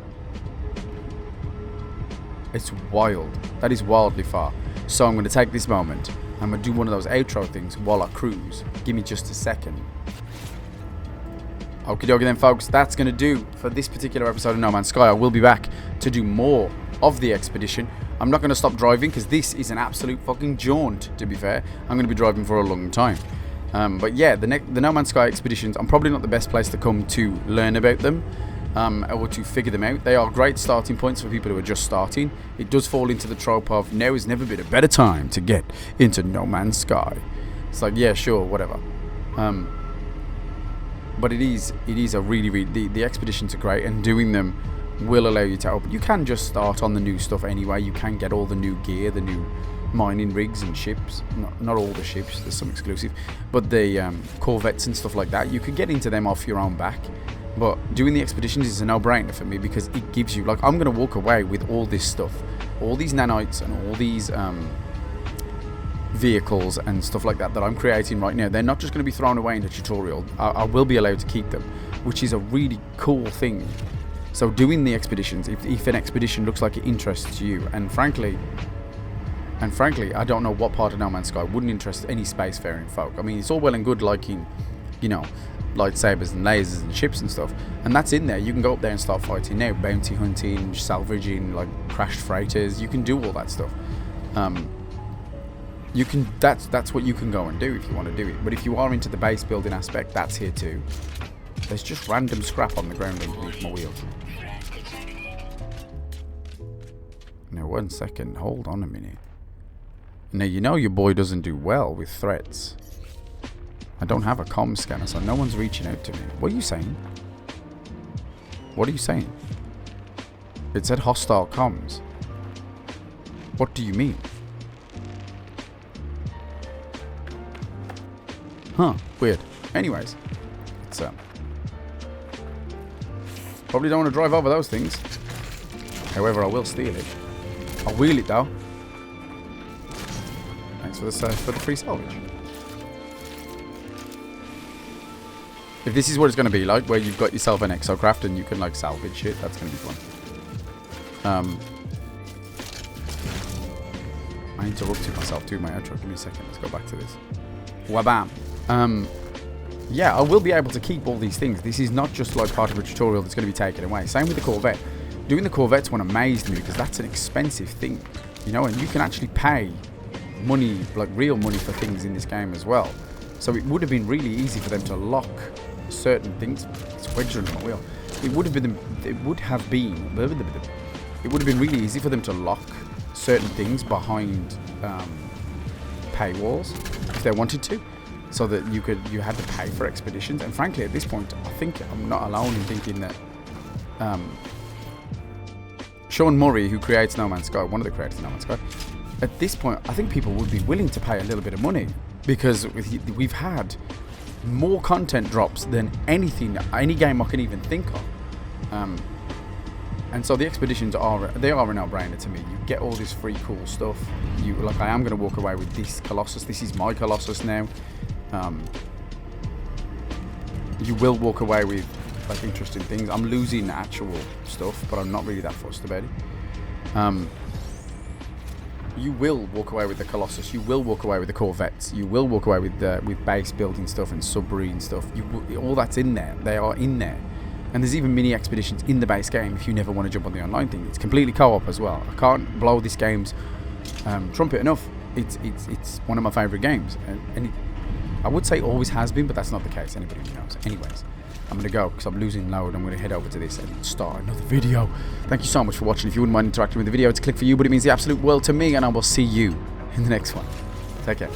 It's wild. That is wildly far. So I'm going to take this moment. I'm going to do one of those outro things while I cruise. Give me just a second. Okie dokie then, folks. That's going to do for this particular episode of No Man's Sky. I will be back to do more of the expedition. I'm not going to stop driving because this is an absolute fucking jaunt, to be fair. I'm going to be driving for a long time. But yeah, the No Man's Sky expeditions, I'm probably not the best place to come to learn about them. Or to figure them out. They are great starting points for people who are just starting. It does fall into the trope of now has never been a better time to get into No Man's Sky. It's like, yeah, sure, whatever. But it is a really the expeditions are great, and doing them will allow you to open. You can just start on the new stuff anyway. You can get all the new gear, the new mining rigs and ships. Not all the ships, there's some exclusive, but the corvettes and stuff like that, you can get into them off your own back. But doing the expeditions is a no-brainer for me because it gives you, like, I'm going to walk away with all this stuff, all these nanites and all these vehicles and stuff like that I'm creating right now. They're not just going to be thrown away in the tutorial. I will be allowed to keep them, which is a really cool thing. So doing the expeditions, if an expedition looks like it interests you, and frankly, I don't know what part of No Man's Sky wouldn't interest any spacefaring folk. I mean, it's all well and good liking, you know, lightsabers and lasers and ships and stuff, and that's in there. You can go up there and start fighting now, bounty hunting, salvaging, like crashed freighters. You can do all that stuff. You can. That's what you can go and do if you want to do it. But if you are into the base building aspect, that's here too. There's just random scrap on the ground underneath my wheels. Now, 1 second. Hold on a minute. Now, you know your boy doesn't do well with threats. I don't have a comm scanner, so no one's reaching out to me. What are you saying? What are you saying? It said hostile comms. What do you mean? Huh, weird. Anyways, it's probably don't want to drive over those things. However, I will steal it. I'll wheel it though. Thanks for the free salvage. If this is what it's going to be like, where you've got yourself an exocraft and you can like salvage shit, that's going to be fun. I interrupted myself too, my outro. Give me a second. Let's go back to this. Wabam. Yeah, I will be able to keep all these things. This is not just like part of a tutorial that's going to be taken away. Same with the Corvette. Doing the Corvette's one amazed me because that's an expensive thing, you know, and you can actually pay money, like real money, for things in this game as well. So it would have been really easy for them to lock certain things. It's wedged under my wheel. It would have been really easy for them to lock certain things behind paywalls if they wanted to, so that you had to pay for expeditions. And frankly, at this point, I think I'm not alone in thinking that Sean Murray, who creates No Man's Sky, one of the creators of No Man's Sky, at this point, I think people would be willing to pay a little bit of money because we've had more content drops than any game I can even think of. And so the expeditions are a no-brainer to me. You get all this free cool stuff. I am going to walk away with this Colossus. This is my Colossus now. You will walk away with like interesting things. I'm losing actual stuff, but I'm not really that fussed about it. You will walk away with the Colossus. You will walk away with the Corvettes. You will walk away with base building stuff and submarine stuff. All that's in there. They are in there. And there's even mini expeditions in the base game if you never want to jump on the online thing. It's completely co-op as well. I can't blow this game's trumpet enough. It's one of my favourite games, and I would say always has been, but that's not the case. Anybody who knows. Anyways, I'm going to go because I'm losing load. I'm going to head over to this and start another video. Thank you so much for watching. If you wouldn't mind interacting with the video, it's a click for you, but it means the absolute world to me, and I will see you in the next one. Take care.